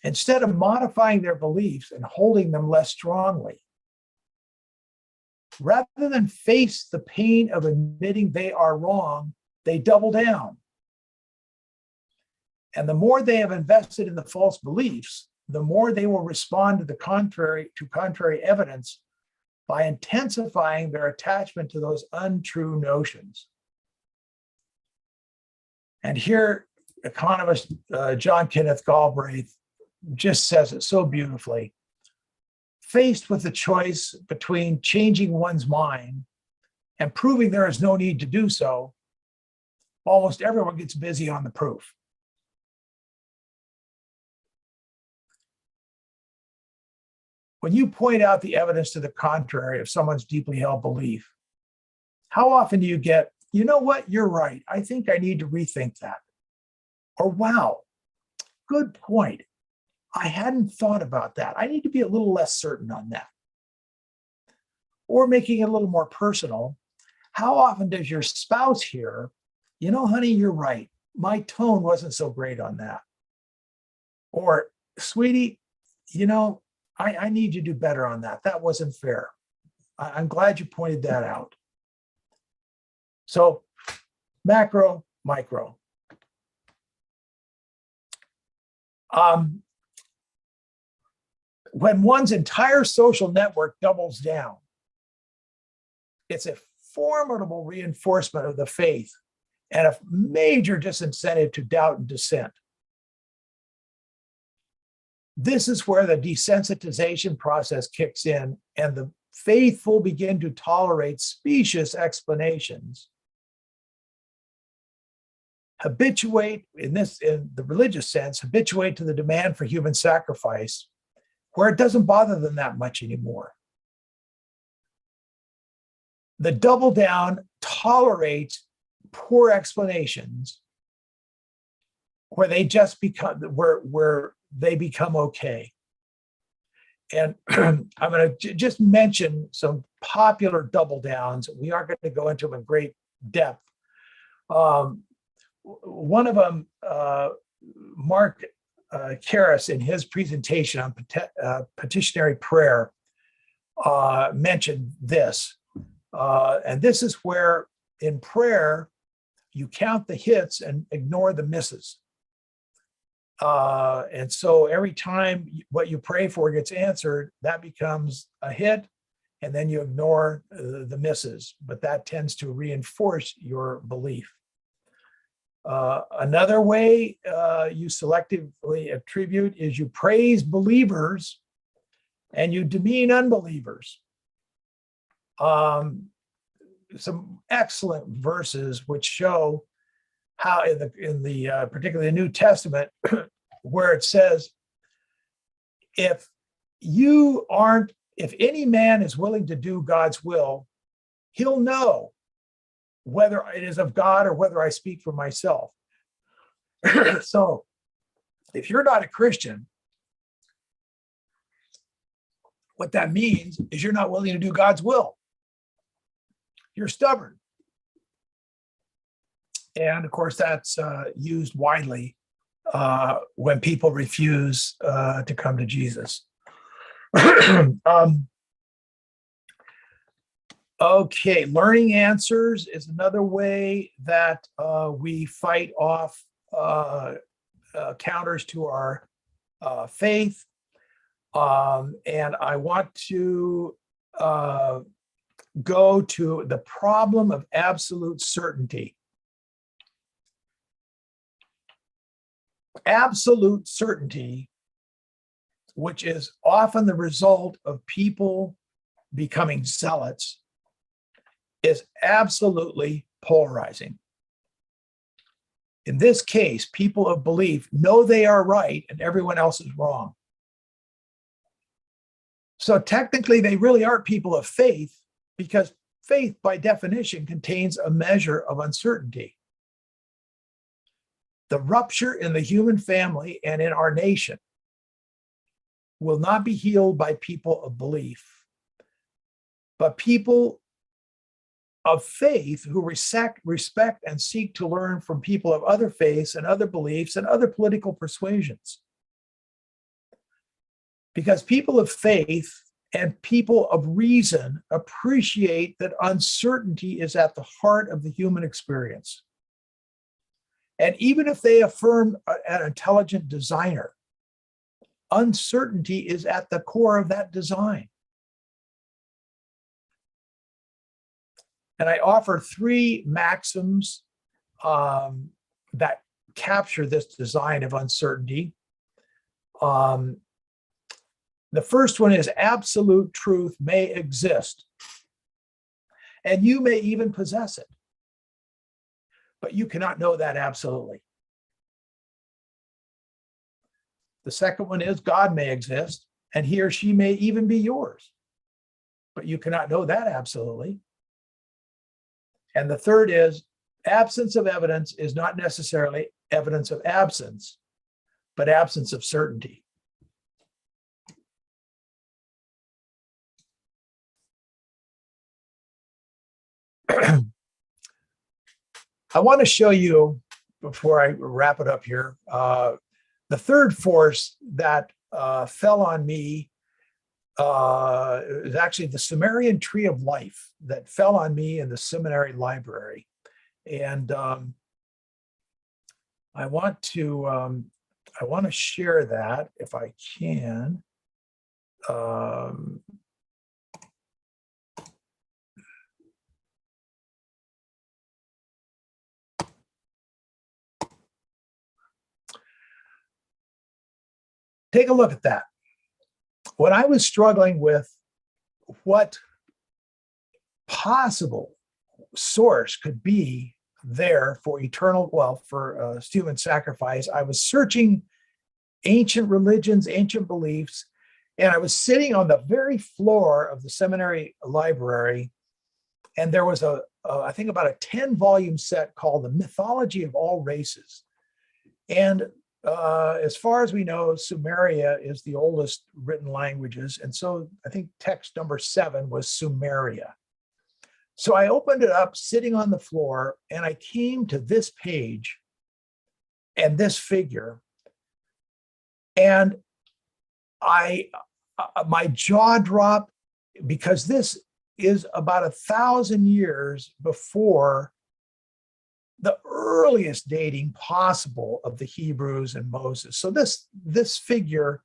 Speaker 2: instead of modifying their beliefs and holding them less strongly, rather than face the pain of admitting they are wrong, they double down. And the more they have invested in the false beliefs, the more they will respond to the contrary evidence by intensifying their attachment to those untrue notions. And here, economist John Kenneth Galbraith just says it so beautifully. Faced with the choice between changing one's mind and proving there is no need to do so, almost everyone gets busy on the proof. When you point out the evidence to the contrary of someone's deeply held belief, how often do you get, you know what, you're right, I think I need to rethink that. Or wow, good point. I hadn't thought about that. I need to be a little less certain on that. Or making it a little more personal. How often does your spouse hear, you know, honey, you're right. My tone wasn't so great on that. Or, sweetie, you know, I need you to do better on that. That wasn't fair. I'm glad you pointed that out. So macro, micro. When one's entire social network doubles down, it's a formidable reinforcement of the faith and a major disincentive to doubt and dissent. This is where the desensitization process kicks in, and the faithful begin to tolerate specious explanations, habituate, in the religious sense, habituate to the demand for human sacrifice, where it doesn't bother them that much anymore. The double down tolerates poor explanations where they just become where they become okay. And I'm going to just mention some popular double downs. We aren't going to go into them in great depth. One of them, Mark Karras, in his presentation on petitionary prayer, mentioned this. And this is where in prayer, you count the hits and ignore the misses. And so every time what you pray for gets answered, that becomes a hit, and then you ignore the misses, but that tends to reinforce your belief. Another way you selectively attribute is you praise believers and you demean unbelievers. Some excellent verses which show how in the particularly the New Testament, where it says, if any man is willing to do God's will, he'll know whether it is of God or whether I speak for myself. So if you're not a Christian, what that means is you're not willing to do God's will. You're stubborn. And of course, that's used widely when people refuse to come to Jesus. Okay, learning answers is another way that we fight off counters to our faith. And I want to go to the problem of absolute certainty. Absolute certainty, which is often the result of people becoming zealots, is absolutely polarizing. In this case, people of belief know they are right and everyone else is wrong. So technically, they really aren't people of faith, because faith, by definition, contains a measure of uncertainty. The rupture in the human family and in our nation will not be healed by people of belief, but people of faith who respect and seek to learn from people of other faiths and other beliefs and other political persuasions. Because people of faith and people of reason appreciate that uncertainty is at the heart of the human experience. And even if they affirm an intelligent designer, uncertainty is at the core of that design. And I offer three maxims that capture this design of uncertainty. The first one is absolute truth may exist, and you may even possess it, but you cannot know that absolutely. The second one is God may exist, and he or she may even be yours, but you cannot know that absolutely. And the third is absence of evidence is not necessarily evidence of absence, but absence of certainty. I want to show you, before I wrap it up here, the third force that fell on me is actually the Sumerian tree of life that fell on me in the seminary library. And I want to share that if I can. Take a look at that. When I was struggling with what possible source could be there for eternal, well, for human sacrifice, I was searching ancient religions, ancient beliefs, and I was sitting on the very floor of the seminary library, and there was I think about a 10-volume set called The Mythology of All Races. And as far as we know, Sumeria is the oldest written languages. And so I think text number 7 was Sumeria. So I opened it up sitting on the floor, and I came to this page and this figure. And my jaw dropped, because this is about 1,000 years before the earliest dating possible of the Hebrews and Moses. So this figure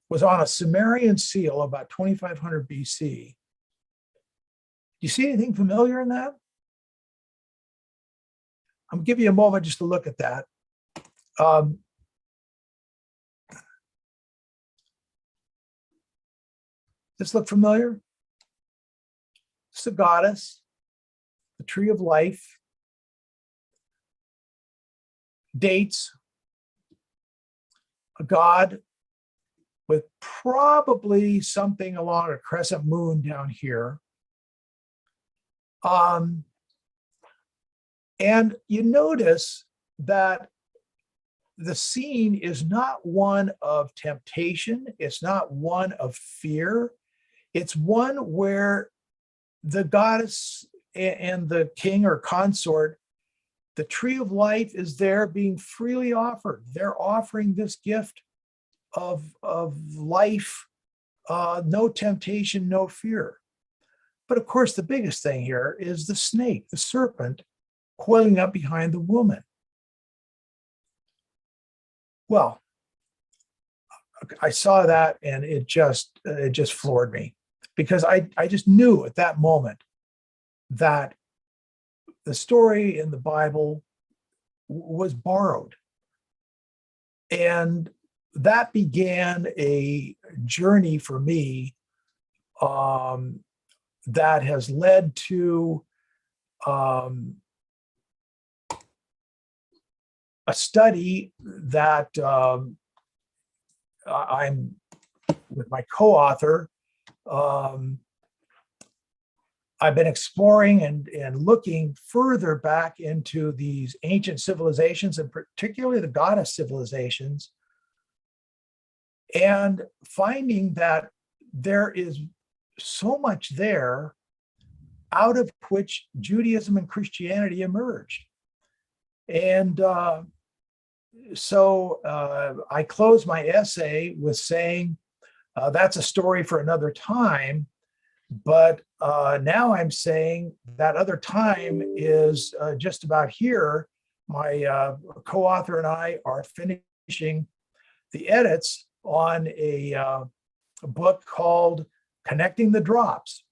Speaker 2: was on a Sumerian seal about 2500 BC. Do you see anything familiar in that? I'm gonna give you a moment just to look at that. Does this look familiar? It's a goddess, the tree of life, dates, a god with probably something along a crescent moon down here. And you notice that the scene is not one of temptation. It's not one of fear. It's one where the goddess and the king or consort, the tree of life, is there being freely offered. They're offering this gift of life, no temptation, no fear. But of course, the biggest thing here is the snake, the serpent, coiling up behind the woman. Well, I saw that, and it just floored me, because I just knew at that moment that the story in the Bible was borrowed. And that began a journey for me that has led to a study that I'm with my co-author. I've been exploring and looking further back into these ancient civilizations, and particularly the goddess civilizations, and finding that there is so much there out of which Judaism and Christianity emerged. And so I closed my essay with saying, that's a story for another time. But now I'm saying that other time is just about here. My co-author and I are finishing the edits on a book called Connecting the Drops,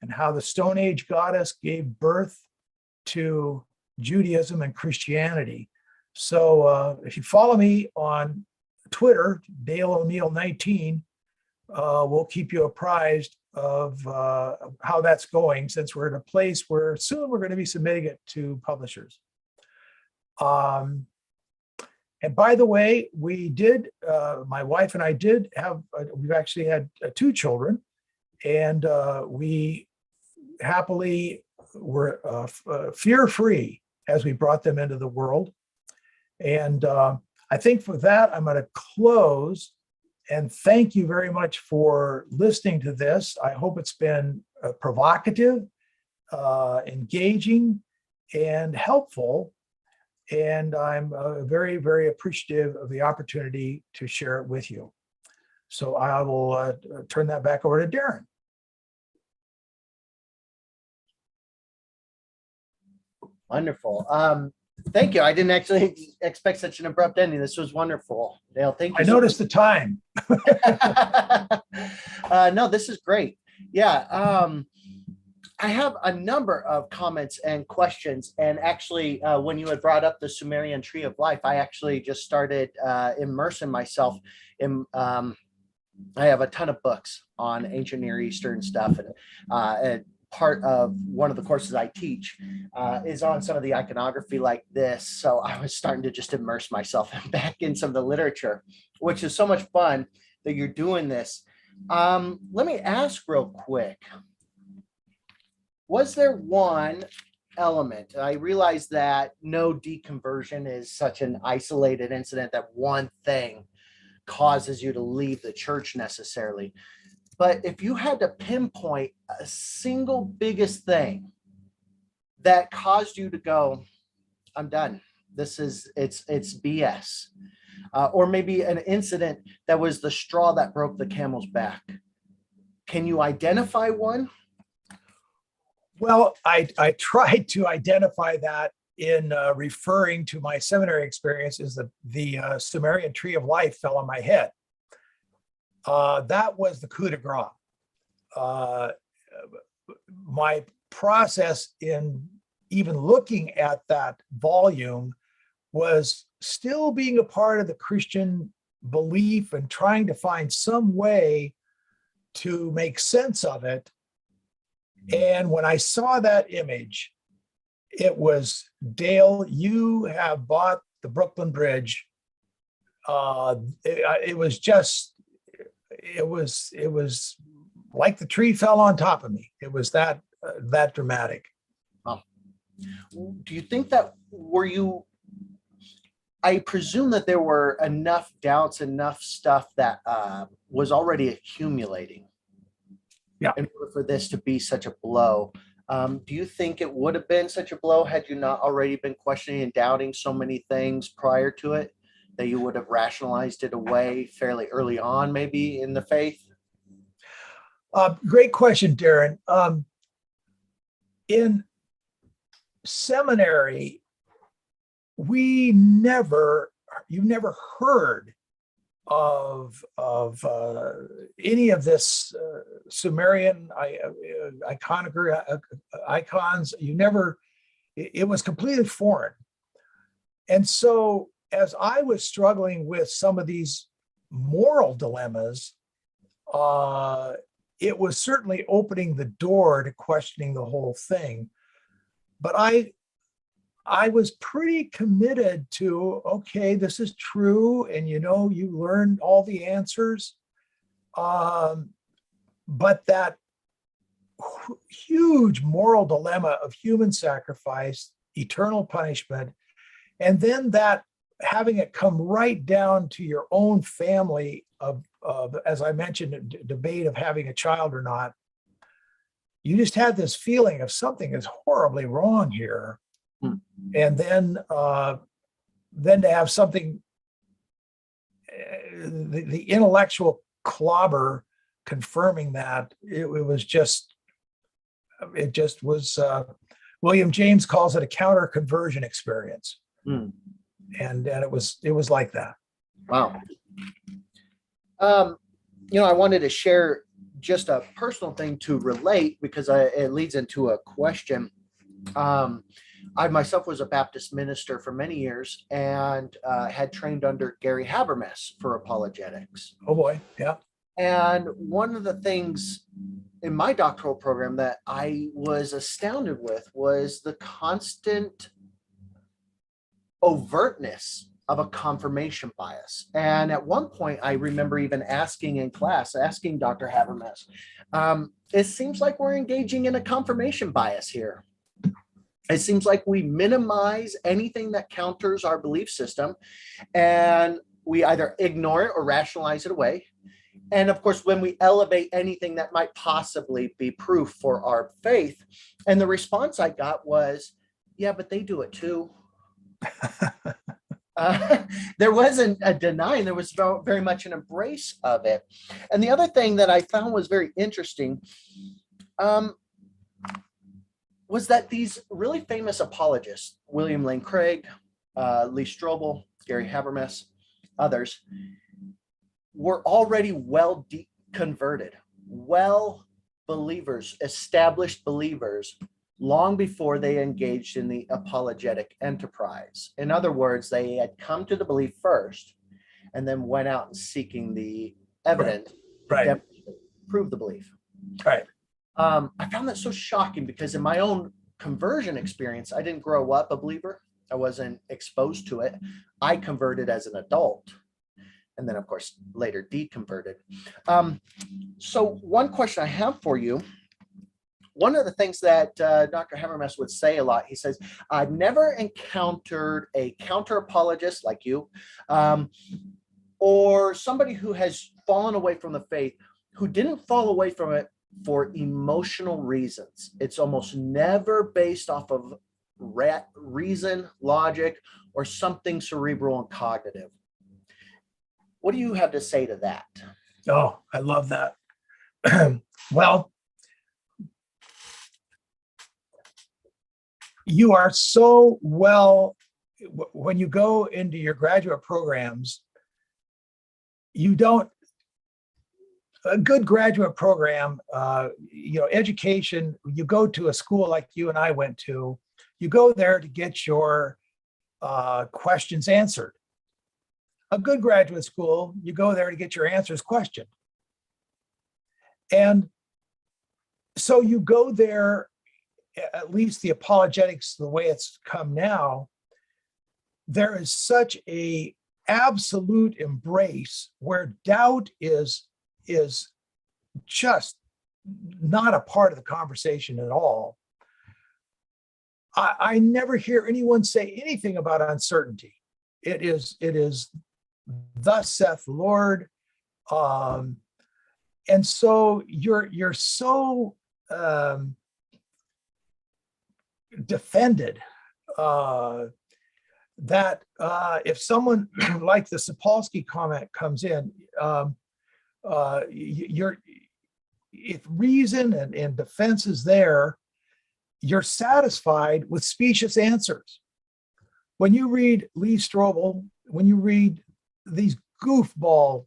Speaker 2: and how the Stone Age goddess gave birth to Judaism and Christianity. So if you follow me on Twitter, Dale O'Neill 19, we'll keep you apprised of how that's going, since we're at a place where soon we're going to be submitting it to publishers. And by the way, we did, my wife and I did have, we've actually had 2 children, and we happily were fear-free as we brought them into the world. And I think for that, I'm going to close. And thank you very much for listening to this. I hope it's been provocative. engaging and helpful. And I'm very, very appreciative of the opportunity to share it with you. So I will turn that back over to Darren.
Speaker 1: Wonderful. Thank you. I didn't actually expect such an abrupt ending. This was wonderful. Dale, thank you.
Speaker 2: I noticed the time.
Speaker 1: No, this is great. Yeah. I have a number of comments and questions. And actually, when you had brought up the Sumerian tree of life, I actually just started immersing myself in, I have a ton of books on ancient Near Eastern stuff. And part of one of the courses I teach is on some of the iconography like this. So I was starting to just immerse myself back in some of the literature, which is so much fun that you're doing this. Let me ask real quick. Was there one element? I realize that no deconversion is such an isolated incident that one thing causes you to leave the church necessarily. But if you had to pinpoint a single biggest thing that caused you to go, I'm done. It's BS. Or maybe an incident that was the straw that broke the camel's back. Can you identify one?
Speaker 2: Well, I tried to identify that in referring to my seminary experience is the Sumerian tree of life fell on my head. That was the coup de grace. My process in even looking at that volume was still being a part of the Christian belief and trying to find some way to make sense of it. And when I saw that image, it was, Dale, you have bought the Brooklyn Bridge. It was like the tree fell on top of me. It was that dramatic.
Speaker 1: Oh. Do you think that I presume that there were enough doubts, enough stuff that was already accumulating.
Speaker 2: Yeah.
Speaker 1: In order for this to be such a blow. Do you think it would have been such a blow had you not already been questioning and doubting so many things prior to it, that you would have rationalized it away fairly early on, maybe in the faith?
Speaker 2: Great question, Darren. In seminary, you never heard of any of this Sumerian icons. It was completely foreign. And so as I was struggling with some of these moral dilemmas, it was certainly opening the door to questioning the whole thing. But I was pretty committed to, okay, this is true. And, you learned all the answers. But that huge moral dilemma of human sacrifice, eternal punishment, and then that having it come right down to your own family of as I mentioned, a debate of having a child or not, you just had this feeling of something is horribly wrong here. And then to have something, the intellectual clobber confirming that, it just was, William James calls it a counter conversion experience. And it was like that.
Speaker 1: Wow. I wanted to share just a personal thing to relate because it leads into a question. I myself was a Baptist minister for many years and had trained under Gary Habermas for apologetics.
Speaker 2: Oh boy, yeah.
Speaker 1: And one of the things in my doctoral program that I was astounded with was the constant overtness of a confirmation bias. And at one point, I remember even asking Dr. Habermas, it seems like we're engaging in a confirmation bias here. It seems like we minimize anything that counters our belief system, and we either ignore it or rationalize it away. And of course, when we elevate anything that might possibly be proof for our faith, and the response I got was, yeah, but they do it too. There wasn't a denying, there was very much an embrace of it. And the other thing that I found was very interesting was that these really famous apologists, William Lane Craig, Lee Strobel, Gary Habermas, others, were already well converted, well believers, established believers, long before they engaged in the apologetic enterprise. In other words, they had come to the belief first and then went out and seeking the evidence to prove the belief.
Speaker 2: Right.
Speaker 1: I found that so shocking because in my own conversion experience, I didn't grow up a believer. I wasn't exposed to it. I converted as an adult, and then of course later deconverted. So one question I have for you, one of the things that Dr. Habermas would say a lot, he says, I've never encountered a counter apologist like you, or somebody who has fallen away from the faith, who didn't fall away from it for emotional reasons. It's almost never based off of reason, logic, or something cerebral and cognitive. What do you have to say to that?
Speaker 2: Oh, I love that. Well, you are so well, when you go into your graduate programs, you don't, a good graduate program, education, you go to a school like you and I went to, you go there to get your questions answered. A good graduate school, you go there to get your answers questioned. And so you go there, at least the apologetics, the way it's come now, there is such a absolute embrace where doubt is just not a part of the conversation at all. I never hear anyone say anything about uncertainty. It is thus saith the Lord. And so you're so defended that if someone like the Sapolsky comment comes in, if reason and defense is there, you're satisfied with specious answers. When you read Lee Strobel, when you read these goofball,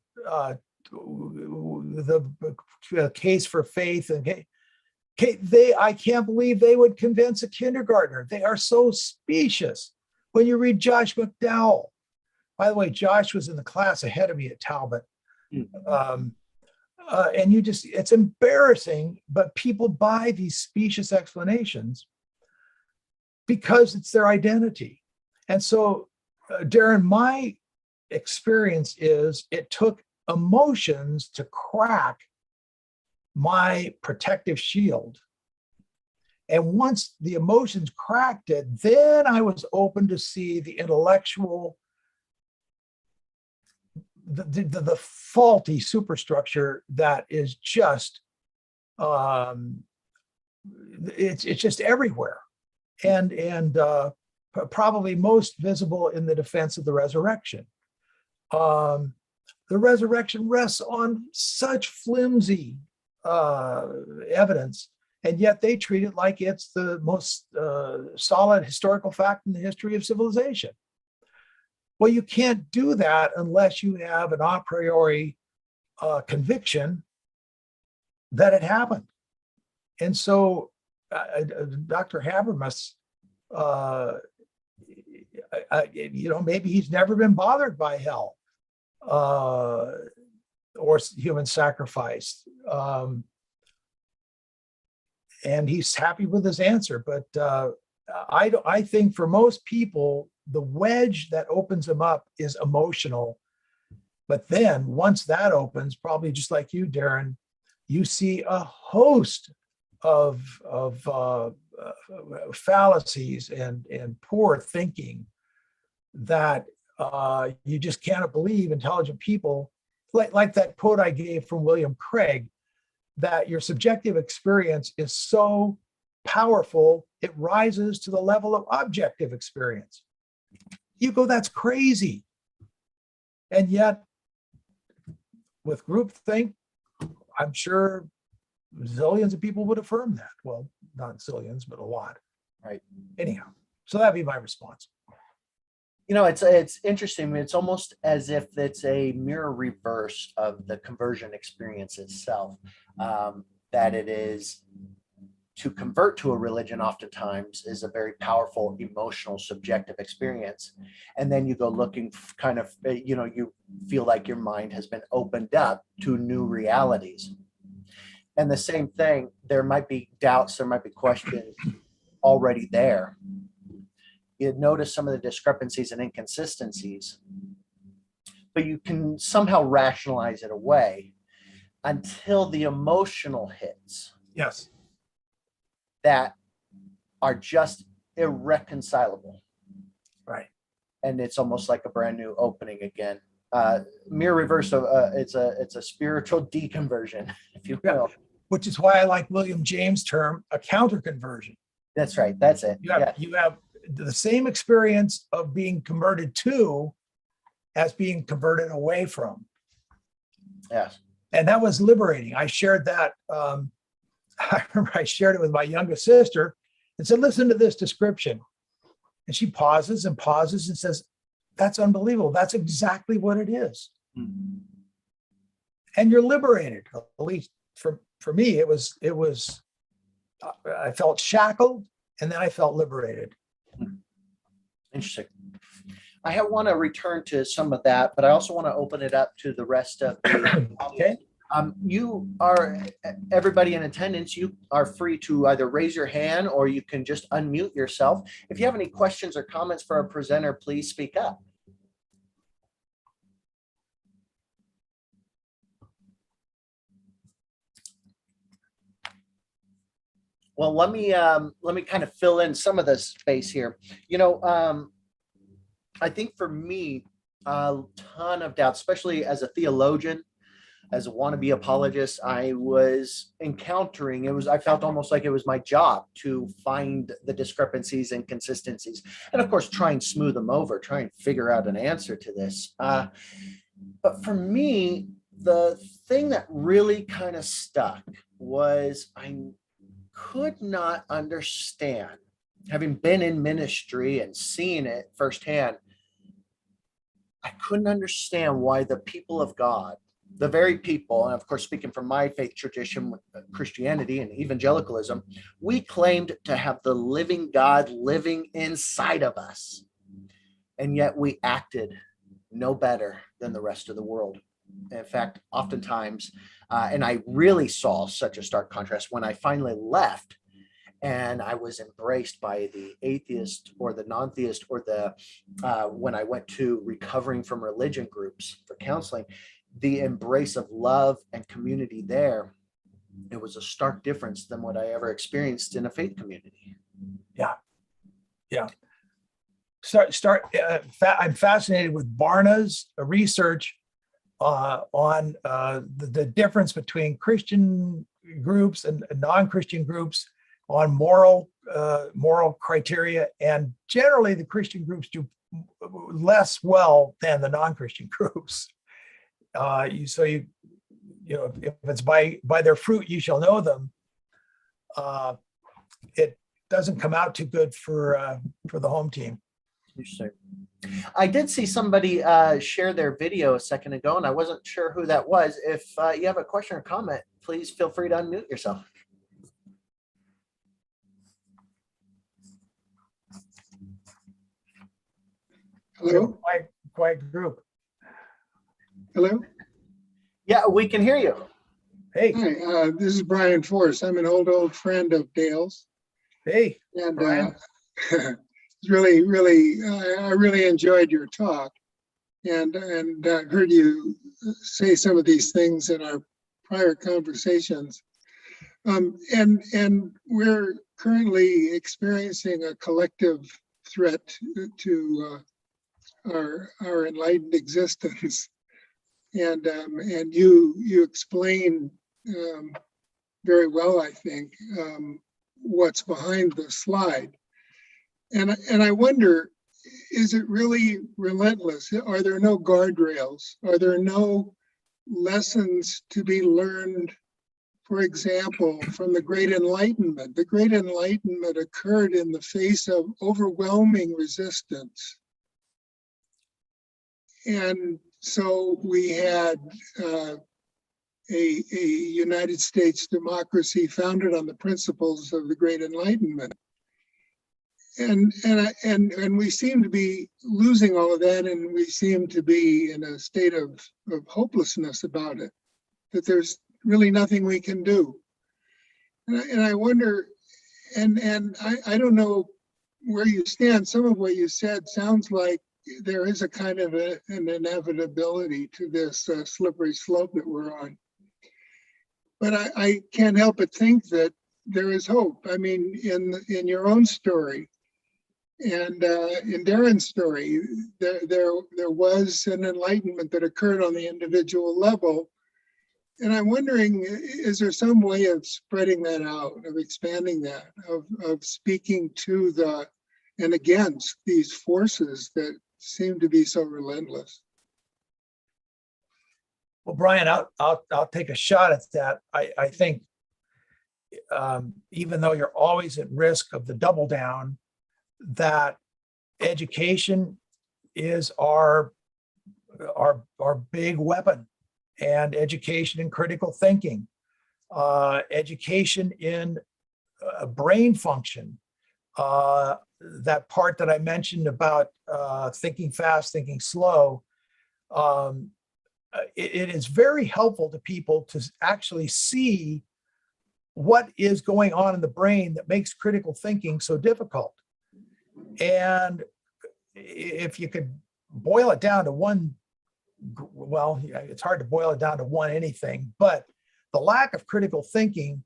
Speaker 2: the case for faith, and I can't believe they would convince a kindergartner. They are so specious. When you read Josh McDowell, by the way, Josh was in the class ahead of me at Talbot. And it's embarrassing, but people buy these specious explanations because it's their identity. And so, Darren, my experience is it took emotions to crack my protective shield. And once the emotions cracked it, then I was open to see the intellectual, the faulty superstructure that is just, it's just everywhere. And probably most visible in the defense of the resurrection. The resurrection rests on such flimsy evidence, and yet they treat it like it's the most solid historical fact in the history of civilization. Well, you can't do that unless you have an a priori conviction that it happened. And so Dr. Habermas, maybe he's never been bothered by hell or human sacrifice. And he's happy with his answer. But I think for most people, the wedge that opens them up is emotional. But then once that opens, probably just like you, Darren, you see a host of fallacies and poor thinking that you just cannot believe intelligent people like that quote I gave from William Craig, that your subjective experience is so powerful, it rises to the level of objective experience. You go, that's crazy. And yet, with groupthink, I'm sure zillions of people would affirm that. Well, not zillions, but a lot.
Speaker 1: Right.
Speaker 2: Anyhow, so that'd be my response.
Speaker 1: You know, it's interesting. It's almost as if it's a mirror reverse of the conversion experience itself. That it is, to convert to a religion oftentimes is a very powerful emotional subjective experience, and then you go looking kind of, you feel like your mind has been opened up to new realities. And the same thing, there might be doubts, there might be questions already there. You notice some of the discrepancies and inconsistencies, but you can somehow rationalize it away until the emotional hits.
Speaker 2: Yes.
Speaker 1: That are just irreconcilable.
Speaker 2: Right.
Speaker 1: And it's almost like a brand new opening again. Mirror reverse of it's a spiritual deconversion, if you will.
Speaker 2: Yeah. Which is why I like William James' term, a counter conversion.
Speaker 1: That's right. That's it.
Speaker 2: You have the same experience of being converted to as being converted away from.
Speaker 1: Yes.
Speaker 2: And that was liberating. I shared that. I remember I shared it with my youngest sister and said, listen to this description. And she pauses and says, that's unbelievable. That's exactly what it is.
Speaker 1: Mm-hmm.
Speaker 2: And you're liberated. At least for me, it was, I felt shackled and then I felt liberated.
Speaker 1: Interesting. I want to return to some of that, but I also want to open it up to the rest of the
Speaker 2: okay.
Speaker 1: You are, everybody in attendance, you are free to either raise your hand or you can just unmute yourself. If you have any questions or comments for our presenter, please speak up. Well, let me kind of fill in some of the space here. I think for me, a ton of doubt, especially as a theologian, as a wannabe apologist, I was encountering, I felt almost like it was my job to find the discrepancies and consistencies. And of course, try and smooth them over, try and figure out an answer to this. But for me, the thing that really kind of stuck was I could not understand, having been in ministry and seeing it firsthand, I couldn't understand why the people of God, the very people, and of course, speaking from my faith tradition, Christianity and evangelicalism, we claimed to have the living God living inside of us. And yet we acted no better than the rest of the world. In fact, oftentimes, and I really saw such a stark contrast when I finally left and I was embraced by the atheist or the non-theist or when I went to recovering from religion groups for counseling, the embrace of love and community there, it was a stark difference than what I ever experienced in a faith community.
Speaker 2: Yeah. I'm fascinated with Barna's research on the difference between Christian groups and non-Christian groups on moral criteria, and generally the Christian groups do less well than the non-Christian groups. If it's by their fruit you shall know them. It doesn't come out too good for the home team.
Speaker 1: Interesting. I did see somebody share their video a second ago, and I wasn't sure who that was. If you have a question or comment, please feel free to unmute yourself.
Speaker 3: Hello?
Speaker 2: Quiet group.
Speaker 3: Hello?
Speaker 1: Yeah, we can hear you.
Speaker 2: Hey.
Speaker 3: Hi, this is Brian Force. I'm an old friend of Dale's.
Speaker 2: Hey,
Speaker 3: and
Speaker 2: Brian.
Speaker 3: I really enjoyed your talk, and heard you say some of these things in our prior conversations. And we're currently experiencing a collective threat to our enlightened existence. and you explain very well, I think, what's behind the slide. And I wonder, is it really relentless? Are there no guardrails? Are there no lessons to be learned, for example, from the Great Enlightenment? The Great Enlightenment occurred in the face of overwhelming resistance. And so we had a United States democracy founded on the principles of the Great Enlightenment. And we seem to be losing all of that, and we seem to be in a state of hopelessness about it, that there's really nothing we can do. And I wonder, and I don't know where you stand. Some of what you said sounds like there is a kind of an inevitability to this slippery slope that we're on. But I can't help but think that there is hope. I mean, in your own story, and in Darren's story, there was an enlightenment that occurred on the individual level. And I'm wondering, is there some way of spreading that out, of expanding that, of speaking to and against these forces that seem to be so relentless?
Speaker 2: Well, Brian, I'll take a shot at that. I think even though you're always at risk of the double down, that education is our big weapon, and education in critical thinking, education in brain function, that part that I mentioned about thinking fast, thinking slow. It is very helpful to people to actually see what is going on in the brain that makes critical thinking so difficult. And if you could boil it down to one, well, it's hard to boil it down to one anything, but the lack of critical thinking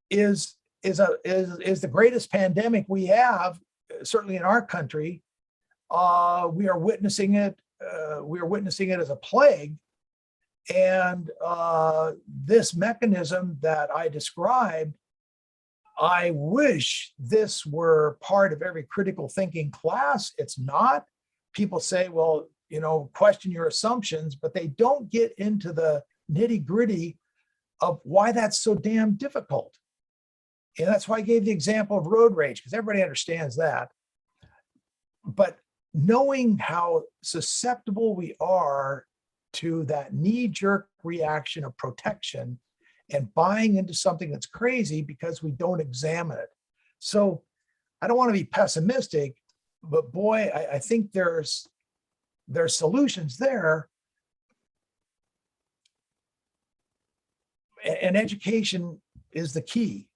Speaker 2: is the greatest pandemic we have, certainly in our country. We are witnessing it. We are witnessing it as a plague. And this mechanism that I described, I wish this were part of every critical thinking class. It's not. People say, well, question your assumptions, but they don't get into the nitty gritty of why that's so damn difficult. And that's why I gave the example of road rage, because everybody understands that. But knowing how susceptible we are to that knee-jerk reaction of protection and buying into something that's crazy because we don't examine it. So I don't want to be pessimistic, but boy, I think there's solutions there. And education is the key.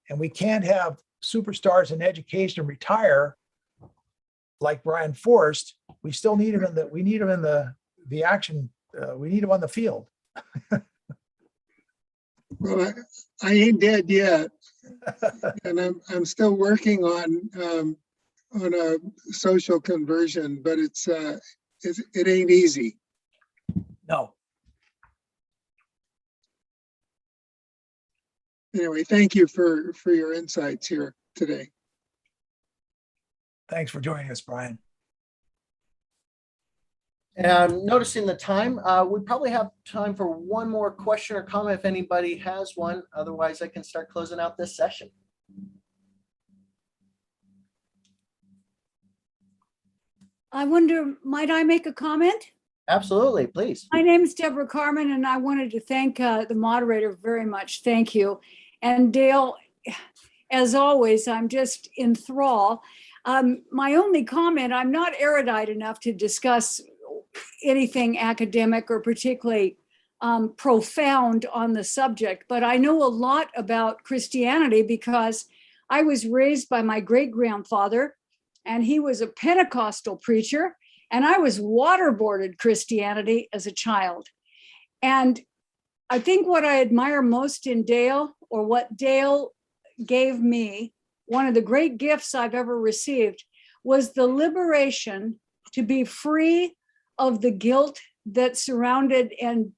Speaker 2: And we can't have superstars in education retire like Brian Forrest. We still need him in the action. We need him on the field.
Speaker 3: Well, I ain't dead yet, and I'm still working on a social conversion, but it ain't easy.
Speaker 2: No.
Speaker 3: Anyway, thank you for your insights here today.
Speaker 2: Thanks for joining us, Brian.
Speaker 1: And I'm noticing the time. We probably have time for one more question or comment if anybody has one. Otherwise, I can start closing out this session.
Speaker 4: I wonder, might I make a comment?
Speaker 1: Absolutely, please.
Speaker 4: My name is Deborah Carmen, and I wanted to thank the moderator very much. Thank you. And Dale, as always, I'm just in thrall. My only comment, I'm not erudite enough to discuss anything academic or particularly profound on the subject, but I know a lot about Christianity because I was raised by my great-grandfather, and he was a Pentecostal preacher, and I was waterboarded Christianity as a child. And I think what I admire most in Dale, or what Dale gave me, one of the great gifts I've ever received, was the liberation to be free of the guilt that surrounded and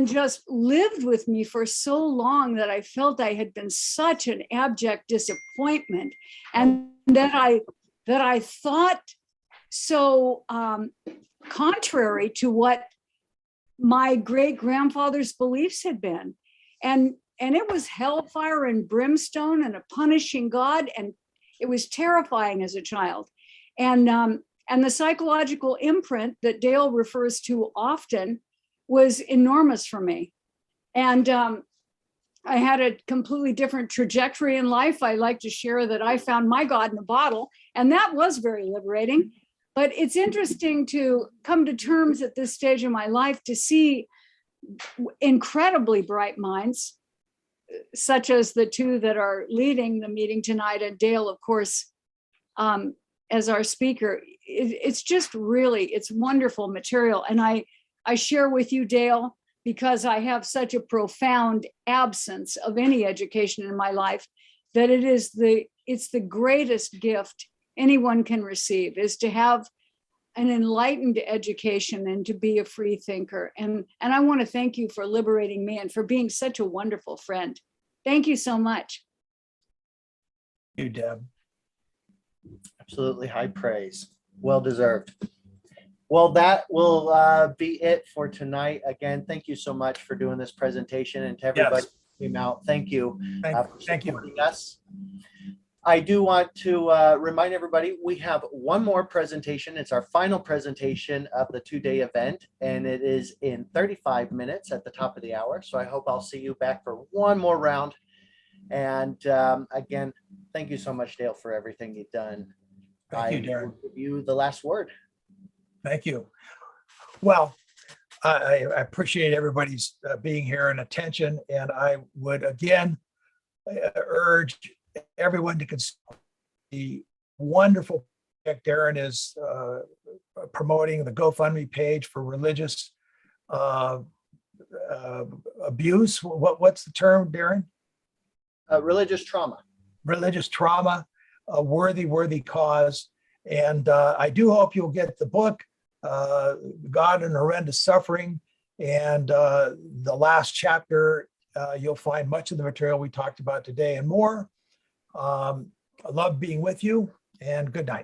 Speaker 4: just lived with me for so long that I felt I had been such an abject disappointment, and that I thought so contrary to what my great grandfather's beliefs had been, and it was hellfire and brimstone and a punishing God, and it was terrifying as a child, and the psychological imprint that Dale refers to often was enormous for me. And I had a completely different trajectory in life. I like to share that I found my God in a bottle, and that was very liberating. But it's interesting to come to terms at this stage of my life to see incredibly bright minds, such as the two that are leading the meeting tonight, and Dale, of course, as our speaker. It's just really, it's wonderful material. And I share with you, Dale, because I have such a profound absence of any education in my life, that it's the greatest gift anyone can receive, is to have an enlightened education and to be a free thinker. And I want to thank you for liberating me and for being such a wonderful friend. Thank you so much.
Speaker 2: You, Deb.
Speaker 1: Absolutely high praise. Well deserved. Well, that will be it for tonight. Again, thank you so much for doing this presentation, and to everybody who came out, thank you.
Speaker 2: Thank you.
Speaker 1: Supporting us. I do want to remind everybody, we have one more presentation. It's our final presentation of the 2-day event, and it is in 35 minutes at the top of the hour. So I hope I'll see you back for one more round. And again, thank you so much, Dale, for everything you've done.
Speaker 2: Thank you, Darren.
Speaker 1: I will give you the last word.
Speaker 2: Thank you. Well, I appreciate everybody's being here and attention. And I would again urge everyone to consider the wonderful project Darren is promoting, the GoFundMe page for religious abuse. What's the term, Darren?
Speaker 1: Religious trauma.
Speaker 2: Religious trauma, a worthy cause. And I do hope you'll get the book, God and Horrendous Suffering. And the last chapter, you'll find much of the material we talked about today and more. I love being with you, and good night.